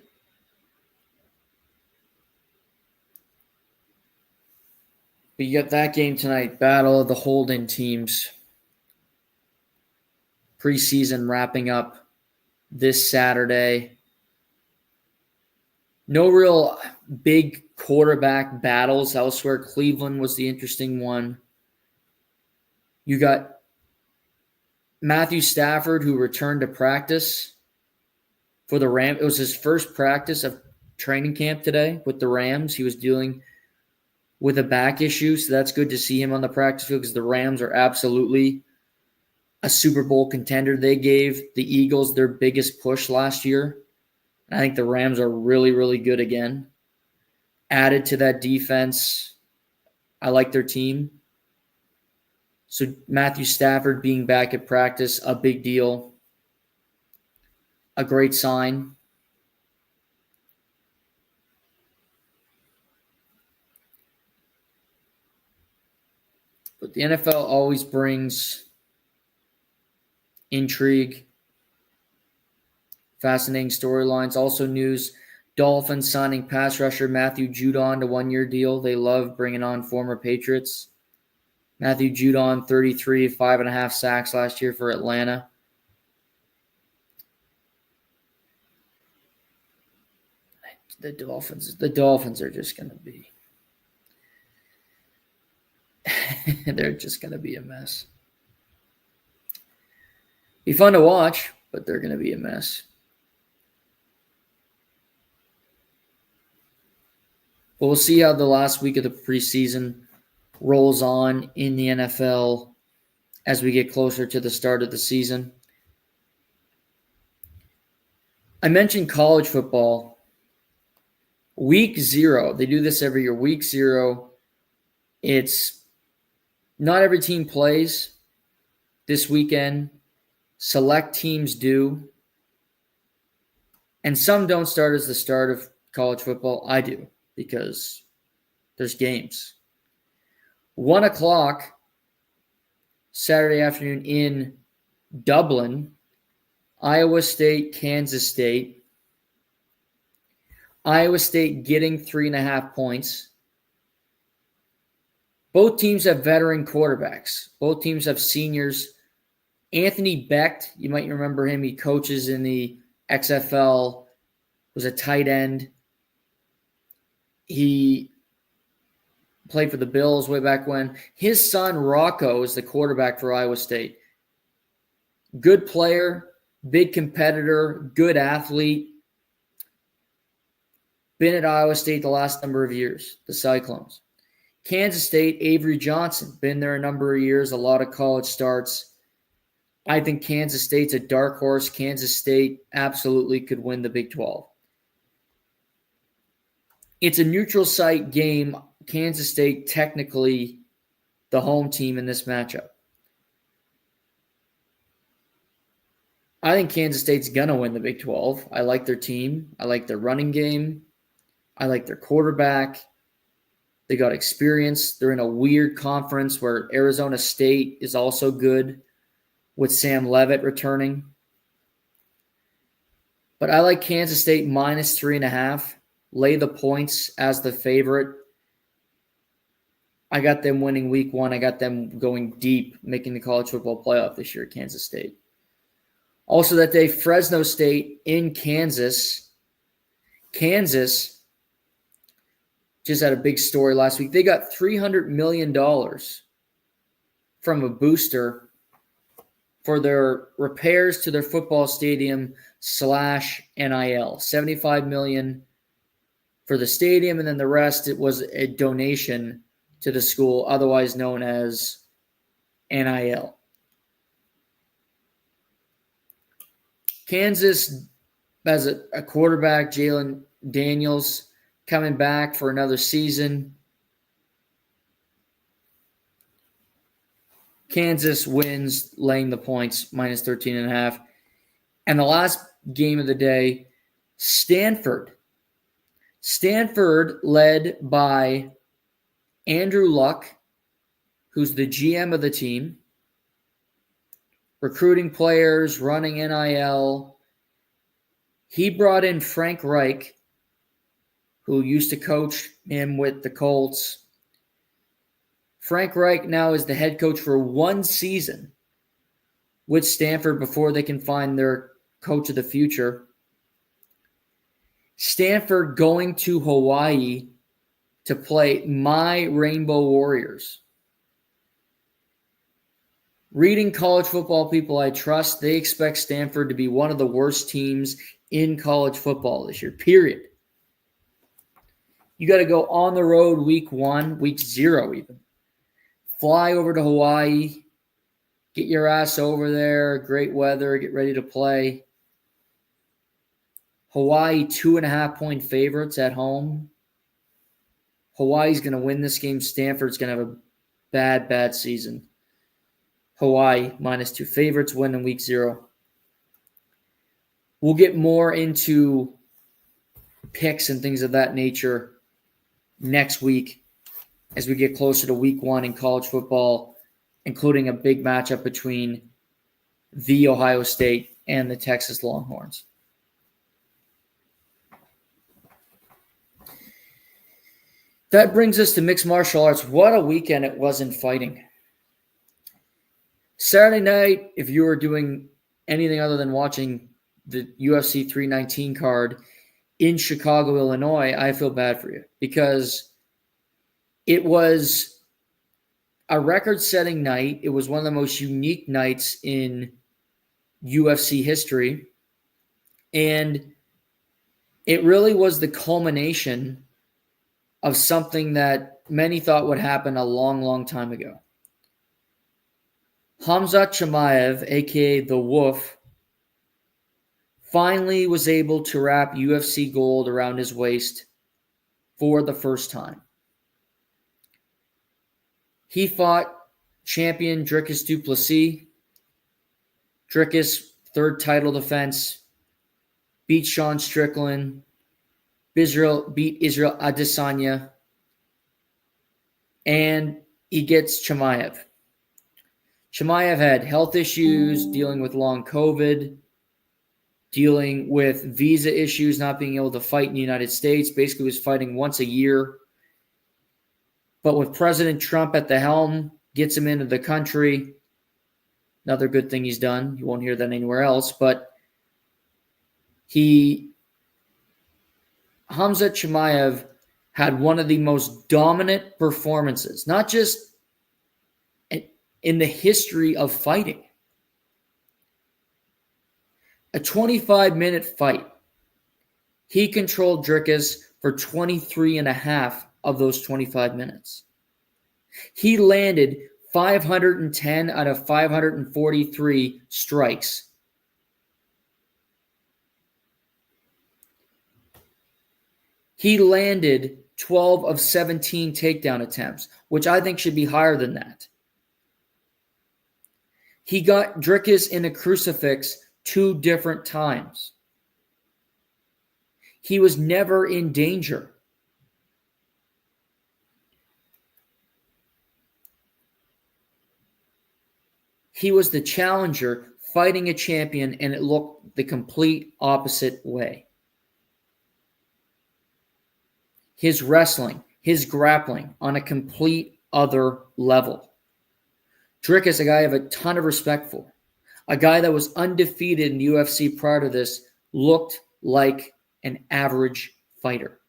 But you got that game tonight, battle of the hold-in teams. Preseason wrapping up this Saturday. No real big quarterback battles elsewhere. Cleveland was the interesting one. You got Matthew Stafford, who returned to practice for the Rams. It was his first practice of training camp today with the Rams. He was dealing with a back issue, so that's good to see him on the practice field because the Rams are absolutely a Super Bowl contender. They gave the Eagles their biggest push last year. I think the Rams are really, really good again. Added to that defense, I like their team. So Matthew Stafford being back at practice, a big deal. A great sign. But the NFL always brings intrigue, fascinating storylines. Also news, Dolphins signing pass rusher Matthew Judon to one-year deal. They love bringing on former Patriots. Matthew Judon, 33, 5.5 sacks last year for Atlanta. The Dolphins are just going to be they're just going to be a mess. Be fun to watch, but they're going to be a mess. But we'll see how the last week of the preseason rolls on in the NFL as we get closer to the start of the season. I mentioned college football. Week 0, they do this every year. Week 0, it's not every team plays this weekend. Select teams do. And some don't start as the start of college football. I do, because there's games. 1 o'clock Saturday afternoon in Dublin, Iowa State, Kansas State. Iowa State getting 3.5 points. Both teams have veteran quarterbacks. Both teams have seniors. Anthony Becht, you might remember him. He coaches in the XFL, was a tight end. He played for the Bills way back when. His son, Rocco, is the quarterback for Iowa State. Good player, big competitor, good athlete. Been at Iowa State the last number of years, the Cyclones. Kansas State, Avery Johnson, been there a number of years, a lot of college starts. I think Kansas State's a dark horse. Kansas State absolutely could win the Big 12. It's a neutral site game. Kansas State technically the home team in this matchup. I think Kansas State's going to win the Big 12. I like their team. I like their running game. I like their quarterback. They got experience. They're in a weird conference where Arizona State is also good with Sam Leavitt returning. But I like Kansas State minus 3.5. Lay the points as the favorite. I got them winning week 1. I got them going deep, making the college football playoff this year at Kansas State. Also that day, Fresno State in Kansas. Kansas just had a big story last week. They got $300 million from a booster for their repairs to their football stadium / NIL. $75 million for the stadium, and then the rest, it was a donation to the school, otherwise known as NIL. Kansas has a quarterback, Jalen Daniels, coming back for another season. Kansas wins, laying the points, minus 13.5. And the last game of the day, Stanford. Stanford led by Andrew Luck, who's the GM of the team, recruiting players, running NIL. He brought in Frank Reich, who used to coach him with the Colts. Frank Reich now is the head coach for 1 season with Stanford before they can find their coach of the future. Stanford going to Hawaii to play my Rainbow Warriors. Reading college football people I trust, they expect Stanford to be one of the worst teams in college football this year, period. You got to go on the road week 1, week 0 even. Fly over to Hawaii, get your ass over there, great weather, get ready to play. Hawaii 2.5-point favorites at home. Hawaii's going to win this game. Stanford's going to have a bad season. Hawaii minus 2 favorites, win in week 0. We'll get more into picks and things of that nature next week as we get closer to week 1 in college football, including a big matchup between the Ohio State and the Texas Longhorns. That brings us to mixed martial arts. What a weekend it was in fighting. Saturday night, if you were doing anything other than watching the UFC 319 card in Chicago, Illinois, I feel bad for you because it was a record-setting night. It was one of the most unique nights in UFC history, and it really was the culmination of something that many thought would happen a long, long time ago. Khamzat Chimaev, a.k.a. The Wolf, finally was able to wrap UFC gold around his waist for the first time. He fought champion Dricus du Plessis. Dricus, third title defense, beat Sean Strickland, beat Israel Adesanya, and he gets Chimaev. Chimaev had health issues, dealing with long COVID, dealing with visa issues, not being able to fight in the United States. Basically was fighting once a year. But with President Trump at the helm, gets him into the country. Another good thing he's done. You won't hear that anywhere else. But Khamzat Chimaev had one of the most dominant performances, not just in the history of fighting. A 25-minute fight. He controlled Dricus for 23 and a half of those 25 minutes. He landed 510 out of 543 strikes. He landed 12 of 17 takedown attempts, which I think should be higher than that. He got Dricus in a crucifix 2 different times. He was never in danger. He was the challenger fighting a champion, and it looked the complete opposite way. His wrestling, his grappling on a complete other level. Dricus, a guy I have a ton of respect for. A guy that was undefeated in the UFC prior to this, looked like an average fighter.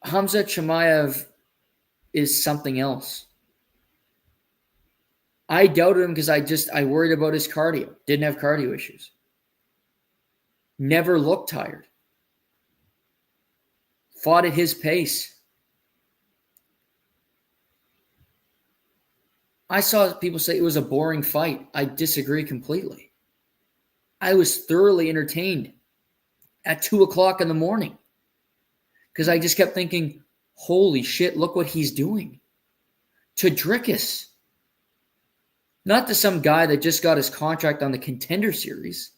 Khamzat Chimaev is something else. I doubted him because I worried about his cardio. Didn't have cardio issues. Never looked tired. Fought at his pace. I saw people say it was a boring fight. I disagree completely. I was thoroughly entertained at 2 o'clock in the morning because I just kept thinking, holy shit, look what he's doing to Dricus. Not to some guy that just got his contract on the Contender Series.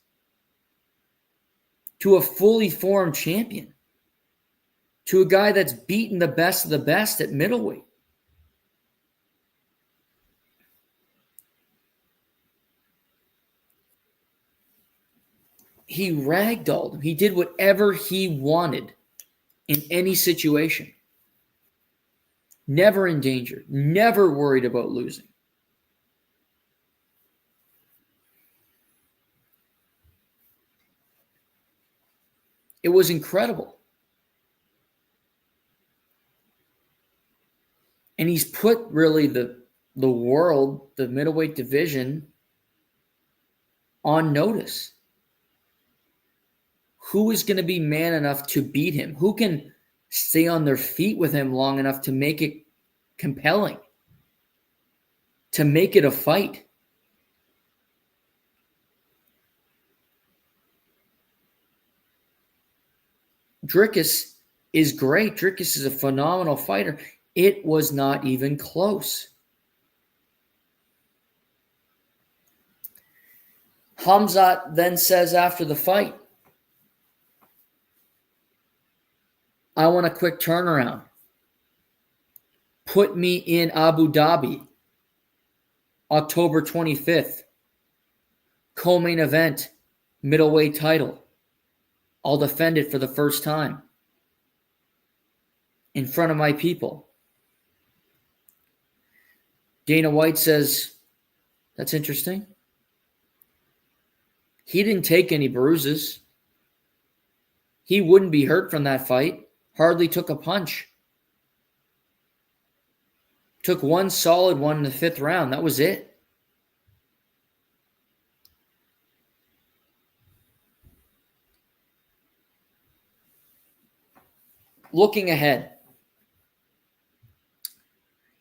To a fully formed champion. To a guy that's beaten the best of the best at middleweight. He ragdolled him. He did whatever he wanted in any situation. Never in danger. Never worried about losing. It was incredible. And he's put really the world, the middleweight division, on notice. Who is going to be man enough to beat him? Who can stay on their feet with him long enough to make it compelling? To make it a fight? Dricus is great. Dricus is a phenomenal fighter. It was not even close. Khamzat then says after the fight, I want a quick turnaround. Put me in Abu Dhabi, October 25th. Co-main event, middleweight title. I'll defend it for the first time. in front of my people. Dana White says, that's interesting. He didn't take any bruises. He wouldn't be hurt from that fight. Hardly took a punch. Took one solid one in the 5th round. That was it. Looking ahead.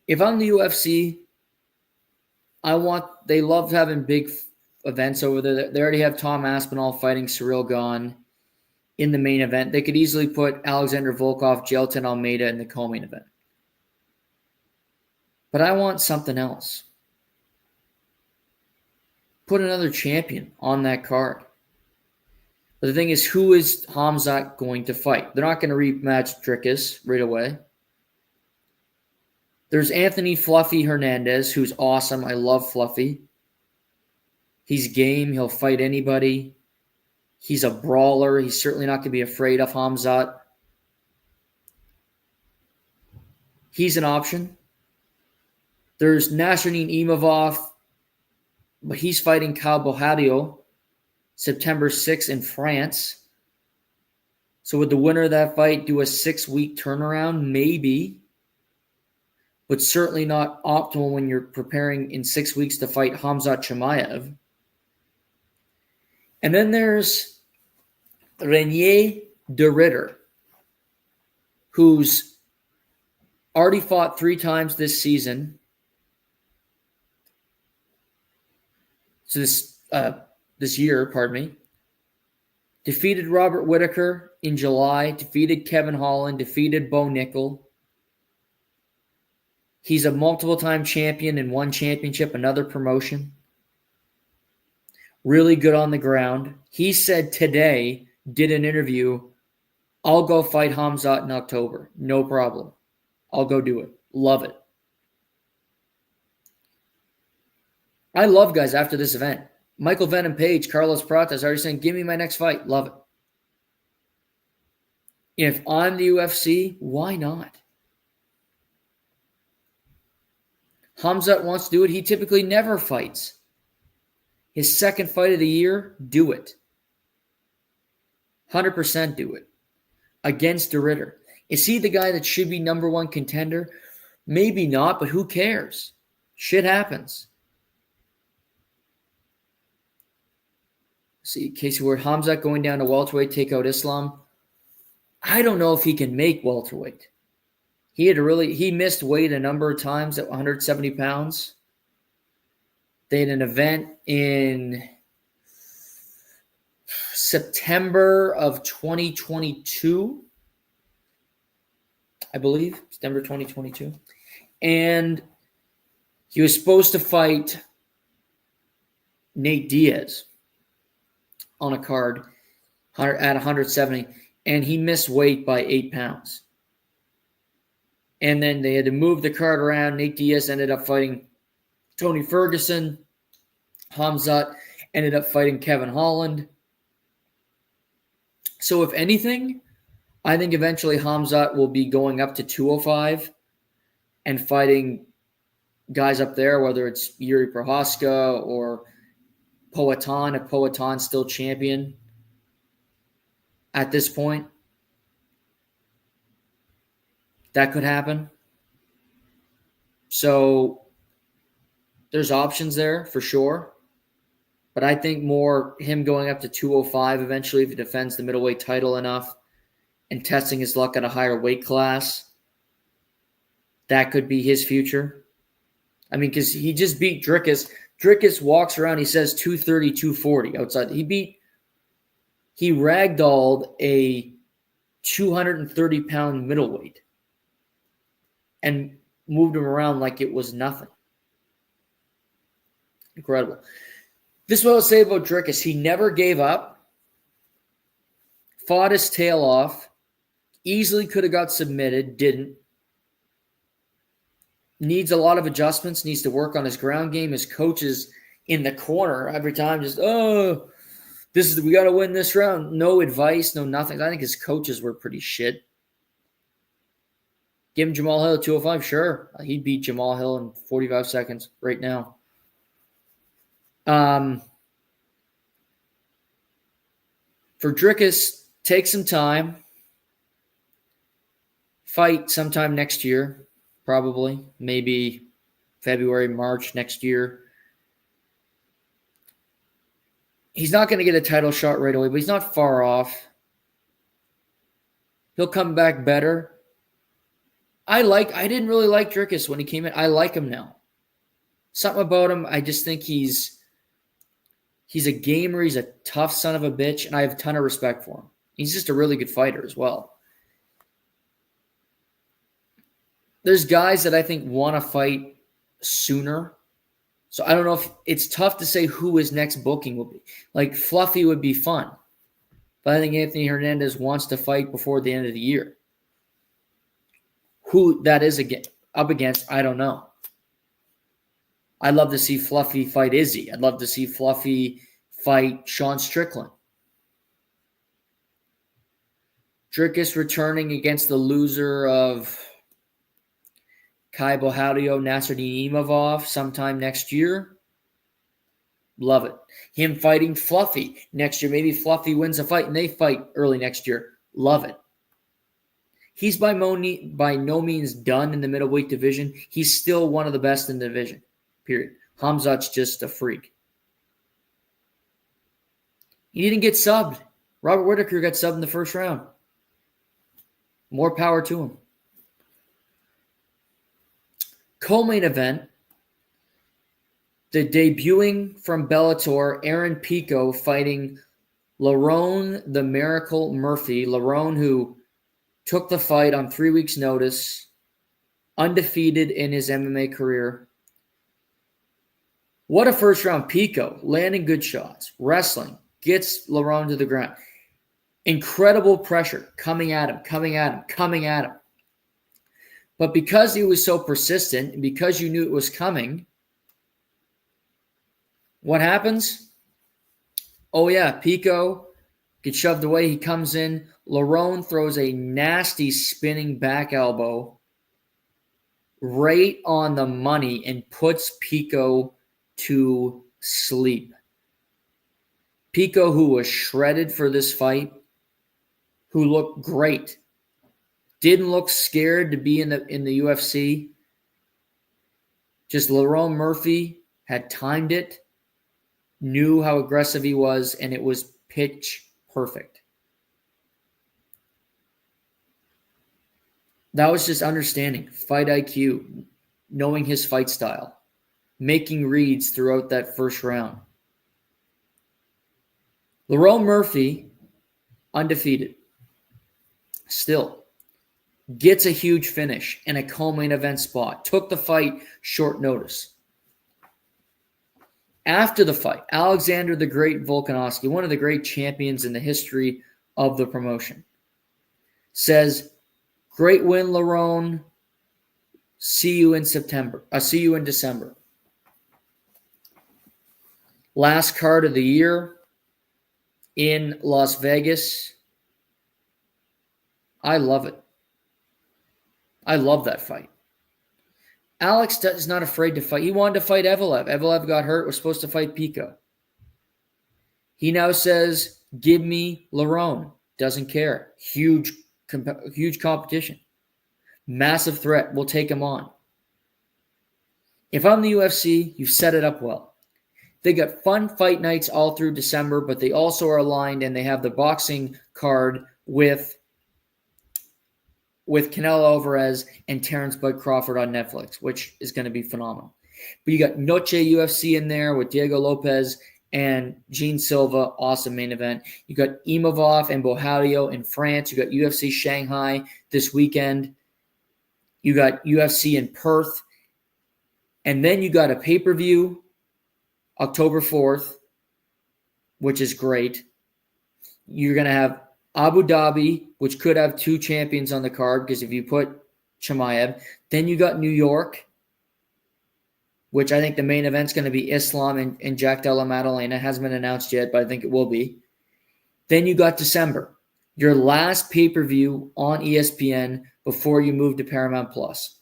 If I'm the UFC, they love having big events over there. They already have Tom Aspinall fighting Ciryl Gane in the main event. They could easily put Alexander Volkov, Jailton Almeida in the co-main event. But I want something else. Put another champion on that card. But the thing is, who is Khamzat going to fight? They're not going to rematch Dricus right away. There's Anthony Fluffy Hernandez, who's awesome. I love Fluffy. He's game. He'll fight anybody. He's a brawler. He's certainly not going to be afraid of Khamzat. He's an option. There's Nasruddin Imavov, but he's fighting Cal Bohadio September 6th in France. So would the winner of that fight do a 6-week turnaround? Maybe. But certainly not optimal when you're preparing in 6 weeks to fight Khamzat Chimaev. And then there's Renier de Ridder, who's already fought 3 times this season. So this year, defeated Robert Whittaker in July, defeated Kevin Holland, defeated Bo Nickel. He's a multiple-time champion in one championship, another promotion. Really good on the ground. He said today, did an interview, I'll go fight Khamzat in October. No problem. I'll go do it. Love it. I love guys after this event. Michael Venom Page, Carlos Pratas already saying, give me my next fight. Love it. If I'm the UFC, why not? Khamzat wants to do it. He typically never fights. His second fight of the year, do it. 100% do it. Against de Ridder. Is he the guy that should be number 1 contender? Maybe not, but who cares? Shit happens. See, Casey Ward, Khamzat going down to welterweight, take out Islam. I don't know if he can make welterweight. He missed weight a number of times at 170 pounds. They had an event in September of 2022, I believe, September 2022. And he was supposed to fight Nate Diaz on a card at 170, and he missed weight by 8 pounds. And then they had to move the card around. Nate Diaz ended up fighting Tony Ferguson. Khamzat ended up fighting Kevin Holland. So if anything, I think eventually Khamzat will be going up to 205 and fighting guys up there, whether it's Yuri Prohaska or Poatan, if Poatan's still champion at this point. That could happen. So there's options there for sure. But I think more him going up to 205 eventually if he defends the middleweight title enough and testing his luck at a higher weight class. That could be his future. I mean, because he just beat Dricus. Dricus walks around, he says 230, 240 outside. He ragdolled a 230-pound middleweight and moved him around like it was nothing. Incredible. This is what I'll say about Dricus. He never gave up, fought his tail off, easily could have got submitted, didn't. Needs a lot of adjustments, needs to work on his ground game. His coach is in the corner every time, just, we got to win this round. No advice, no nothing. I think his coaches were pretty shit. Give him Jamal Hill at 205, sure. He'd beat Jamal Hill in 45 seconds right now. For Drickus, take some time. Fight sometime next year, probably. Maybe February, March next year. He's not going to get a title shot right away, but he's not far off. He'll come back better. I didn't really like Drickus when he came in. I like him now. Something about him, I just think he's a gamer. He's a tough son of a bitch, and I have a ton of respect for him. He's just a really good fighter as well. There's guys that I think want to fight sooner. So I don't know if it's tough to say who his next booking will be. Like Fluffy would be fun. But I think Anthony Hernandez wants to fight before the end of the year. Who that is up against, I don't know. I'd love to see Fluffy fight Izzy. I'd love to see Fluffy fight Sean Strickland. Drickus returning against the loser of Kai Bohaudio, Nasruddin Imavov sometime next year. Love it. Him fighting Fluffy next year. Maybe Fluffy wins a fight and they fight early next year. Love it. He's by no means done in the middleweight division. He's still one of the best in the division, period. Khamzat's just a freak. He didn't get subbed. Robert Whittaker got subbed in the first round. More power to him. Co-main event, the debuting from Bellator, Aaron Pico fighting Lerone the Miracle Murphy. Lerone, who took the fight on 3 weeks' notice, undefeated in his MMA career. What a first round. Pico, landing good shots, wrestling, gets Lerone to the ground. Incredible pressure coming at him. But because he was so persistent and because you knew it was coming, what happens? Oh, yeah, Pico gets shoved away. He comes in. Lerone throws a nasty spinning back elbow right on the money and puts Pico to sleep. Pico, who was shredded for this fight, who looked great, didn't look scared to be in the UFC. Just Lerone Murphy had timed it, knew how aggressive he was, and it was pitch perfect. That was just understanding, fight IQ, knowing his fight style, making reads throughout that first round. Lerone Murphy, undefeated, still gets a huge finish and a co-main event spot. Took the fight short notice. After the fight, Alexander the Great Volkanovski, one of the great champions in the history of the promotion, says, "Great win, Lerone. See you in September. See you in December." Last card of the year in Las Vegas. I love it. I love that fight. Alex is not afraid to fight. He wanted to fight Evelev. Evelev got hurt, was supposed to fight Pico. He now says, "Give me Lerone." Doesn't care. Huge competition. Massive threat. We'll take him on. If I'm the UFC, you've set it up well. They got fun fight nights all through December, but they also are aligned and they have the boxing card with Canelo Alvarez and Terrence Bud Crawford on Netflix, which is going to be phenomenal. But you got Noche UFC in there with Diego Lopez and Gene Silva, awesome main event. You got Imavov and Bohaudio in France. You got UFC Shanghai this weekend. You got UFC in Perth. And then you got a pay-per-view October 4th, which is great. You're going to have Abu Dhabi, which could have two champions on the card because if you put Chimaev, then you got New York, which I think the main event's going to be Islam and Jack Della Maddalena. It hasn't been announced yet, but I think it will be. Then you got December. Your last pay-per-view on ESPN before you move to Paramount Plus.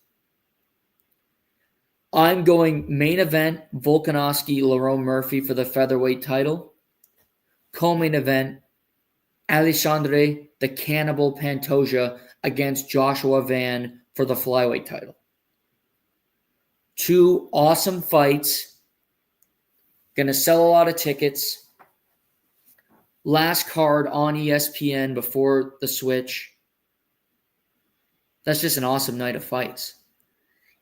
I'm going main event, Volkanovski, Lerone Murphy for the featherweight title. Co-main event, Alexandre the Cannibal Pantoja against Joshua Van for the flyweight title. 2 awesome fights. Going to sell a lot of tickets. Last card on ESPN before the switch. That's just an awesome night of fights.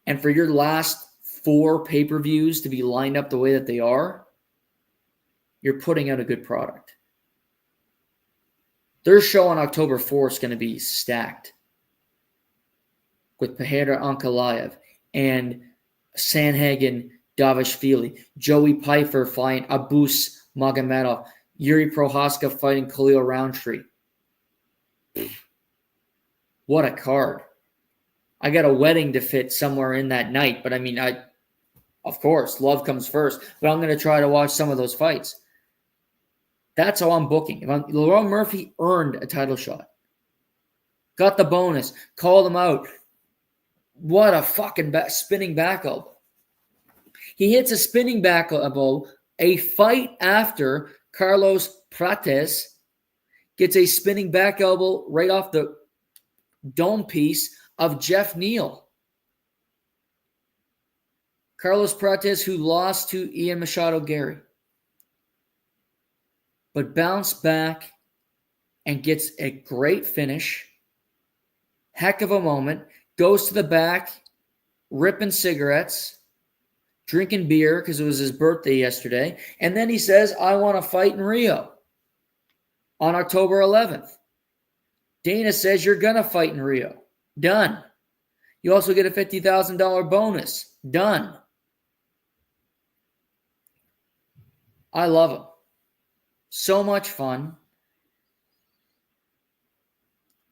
And for your last 4 pay-per-views to be lined up the way that they are, you're putting out a good product. Their show on October 4th is going to be stacked with Pereira Ankalaev and Sanhagen Davishvili, Joey Pfeiffer fighting Abus Magomedov, Yuri Prohaska fighting Khalil Roundtree. What a card. I got a wedding to fit somewhere in that night, but I mean, of course, love comes first, but I'm going to try to watch some of those fights. That's how I'm booking. Lerone Murphy earned a title shot. Got the bonus. Called him out. What a fucking spinning back elbow. He hits a spinning back elbow a fight after Carlos Prates gets a spinning back elbow right off the dome piece of Jeff Neal. Carlos Prates, who lost to Ian Machado Gary, but bounced back and gets a great finish. Heck of a moment. Goes to the back, ripping cigarettes, drinking beer because it was his birthday yesterday. And then he says, I want to fight in Rio on October 11th. Dana says, you're going to fight in Rio. Done. You also get a $50,000 bonus. Done. I love him. So much fun.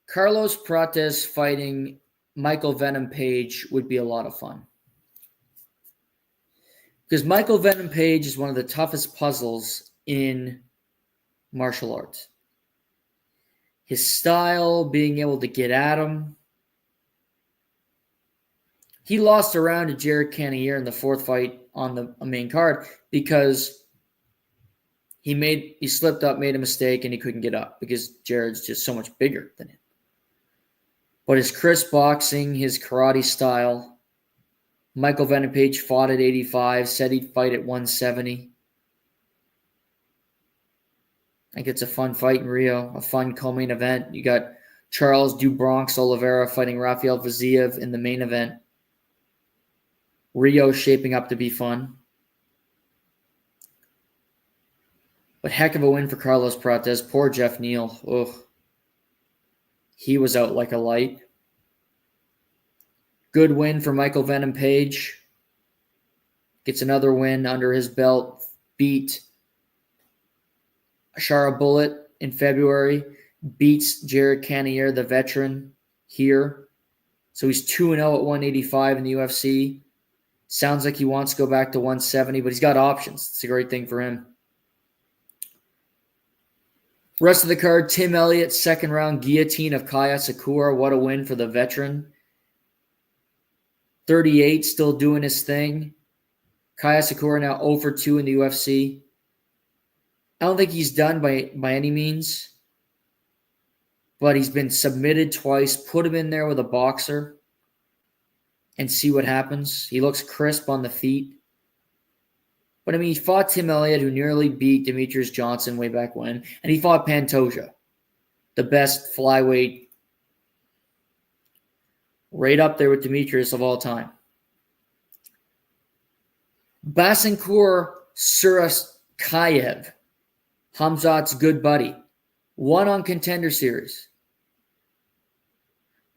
Carlos Prates fighting Michael Venom Page would be a lot of fun. Because Michael Venom Page is one of the toughest puzzles in martial arts. His style, being able to get at him. He lost a round to Jared Cannonier in the 4th fight on the main card because he slipped up, made a mistake, and he couldn't get up because Jared's just so much bigger than him. But his crisp boxing, his karate style, Michael Venom Page fought at 85, said he'd fight at 170. I think it's a fun fight in Rio, a fun co-main event. You got Charles do Bronx Oliveira fighting Rafael Vaziev in the main event. Rio shaping up to be fun. But heck of a win for Carlos Prates. Poor Jeff Neal. Ugh. He was out like a light. Good win for Michael Venom Page. Gets another win under his belt. Beat Ashara Bullet in February. Beats Jared Cannonier, the veteran, here. So he's 2-0 at 185 in the UFC. Sounds like he wants to go back to 170, but he's got options. It's a great thing for him. Rest of the card, Tim Elliott, 2nd round guillotine of Kaya Sakura. What a win for the veteran. 38, still doing his thing. Kaya Sakura now 0-2 in the UFC. I don't think he's done by any means, but he's been submitted twice. Put him in there with a boxer and see what happens. He looks crisp on the feet. But, I mean, he fought Tim Elliott, who nearly beat Demetrius Johnson way back when. And he fought Pantoja, the best flyweight, right up there with Demetrius of all time. Basinkur Suraskayev, Khamzat's good buddy, won on Contender Series.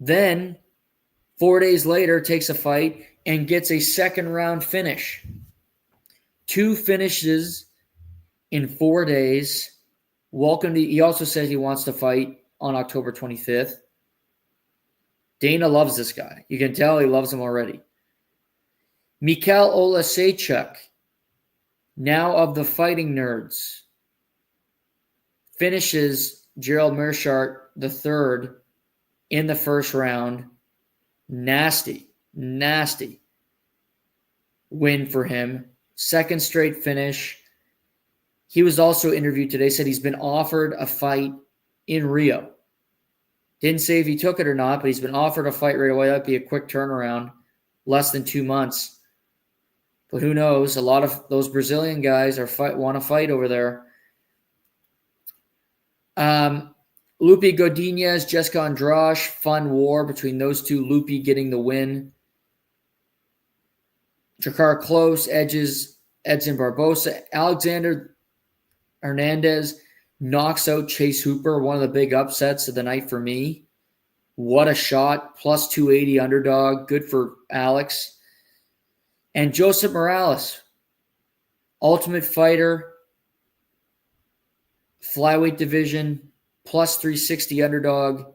Then, 4 days later, takes a fight and gets a 2nd-round finish. 2 finishes in 4 days. He also says he wants to fight on October 25th. Dana loves this guy. You can tell he loves him already. Mikhail Olasechuk, now of the Fighting Nerds, finishes Gerald Meerschaert the third in the first round. Nasty win for him. Second straight finish. He was also interviewed today, said he's been offered a fight in Rio. Didn't say if he took it or not, but he's been offered a fight right away. That'd be a quick turnaround, less than 2 months. But who knows? A lot of those Brazilian guys want to fight over there. Lupi Godinez, Jessica Andrade, fun war between those two. Lupi getting the win. Jakar Close edges Edson Barbosa. Alexander Hernandez knocks out Chase Hooper, one of the big upsets of the night for me. What a shot. Plus 280 underdog. Good for Alex. And Joseph Morales, Ultimate Fighter, flyweight division, plus 360 underdog,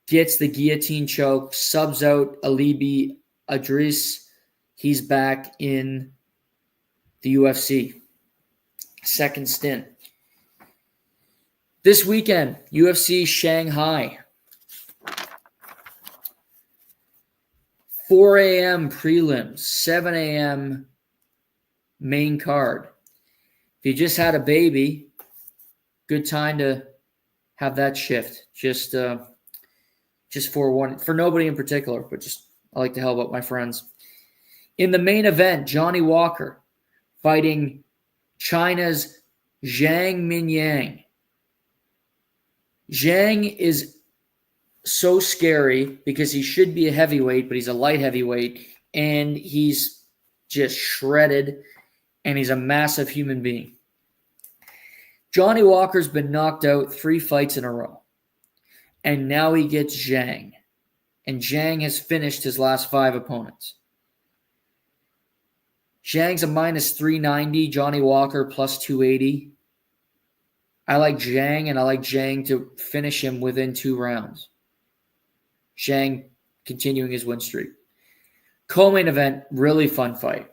gets the guillotine choke, subs out Alibi Idris. He's back in the UFC. Second stint. This weekend, UFC Shanghai. 4 a.m. prelims, 7 a.m. main card. If you just had a baby, good time to have that shift. Just for nobody in particular, but just I like to help out my friends. In the main event, Johnny Walker fighting China's Zhang Minyang. Zhang is so scary because he should be a heavyweight, but he's a light heavyweight, and he's just shredded, and he's a massive human being. Johnny Walker's been knocked out 3 fights in a row, and now he gets Zhang, and Zhang has finished his last 5 opponents. Zhang's a minus 390, Johnny Walker plus 280. I like Zhang, and I like Zhang to finish him within 2 rounds. Zhang continuing his win streak. Co-main event, really fun fight.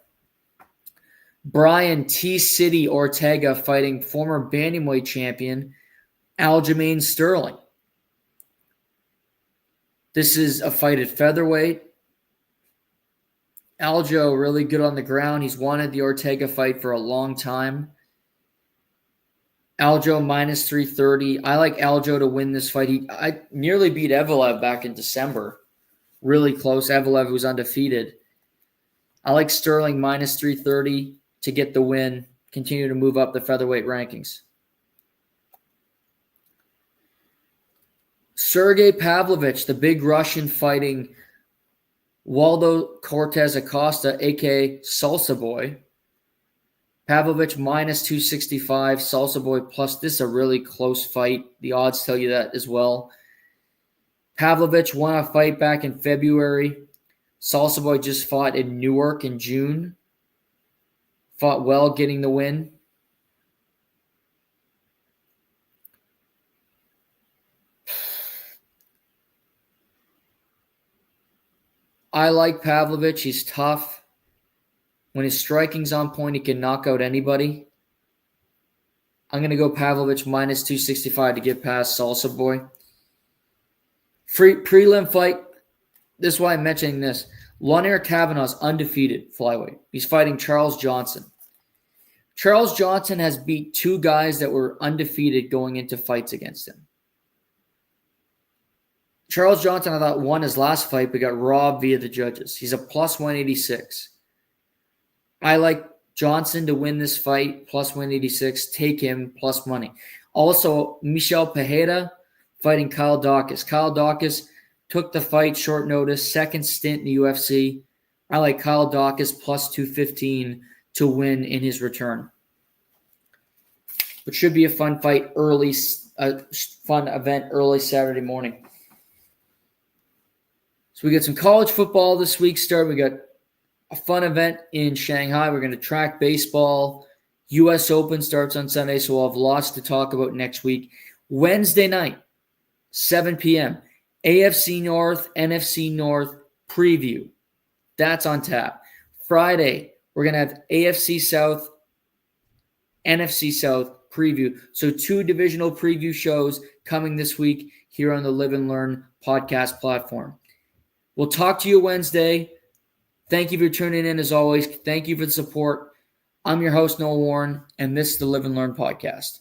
Brian T-City Ortega fighting former bantamweight champion Aljamain Sterling. This is a fight at featherweight. Aljo really good on the ground. He's wanted the Ortega fight for a long time. Aljo minus 330. I like Aljo to win this fight. I nearly beat Evelev back in December. Really close. Evelev was undefeated. I like Sterling minus 330 to get the win. Continue to move up the featherweight rankings. Sergey Pavlovich, the big Russian fighting Waldo Cortez Acosta, a.k.a. Salsa Boy. Pavlovich minus 265, Salsa Boy plus. This is a really close fight. The odds tell you that as well. Pavlovich won a fight back in February. Salsa Boy just fought in Newark in June. Fought well, getting the win. I like Pavlovich. He's tough. When his striking's on point, he can knock out anybody. I'm going to go Pavlovich minus 265 to get past Salsa Boy. Prelim fight. This is why I'm mentioning this. Lanair Kavanaugh's undefeated flyweight. He's fighting Charles Johnson. Charles Johnson has beat 2 guys that were undefeated going into fights against him. Charles Johnson, I thought, won his last fight, but got robbed via the judges. He's a plus 186. I like Johnson to win this fight, plus 186. Take him, plus money. Also, Michel Pereira fighting Kyle Dawkins. Kyle Dawkins took the fight short notice, second stint in the UFC. I like Kyle Dawkins plus 215 to win in his return. It should be a fun fight early, fun event early Saturday morning. So we got some college football this week start. We got a fun event in Shanghai. We're going to track baseball. U.S. Open starts on Sunday, so we'll have lots to talk about next week. Wednesday night, 7 p.m., AFC North, NFC North preview. That's on tap. Friday, we're going to have AFC South, NFC South preview. So 2 divisional preview shows coming this week here on the Live and Learn podcast platform. We'll talk to you Wednesday. Thank you for tuning in as always. Thank you for the support. I'm your host, Noah Warren, and this is the Live and Learn podcast.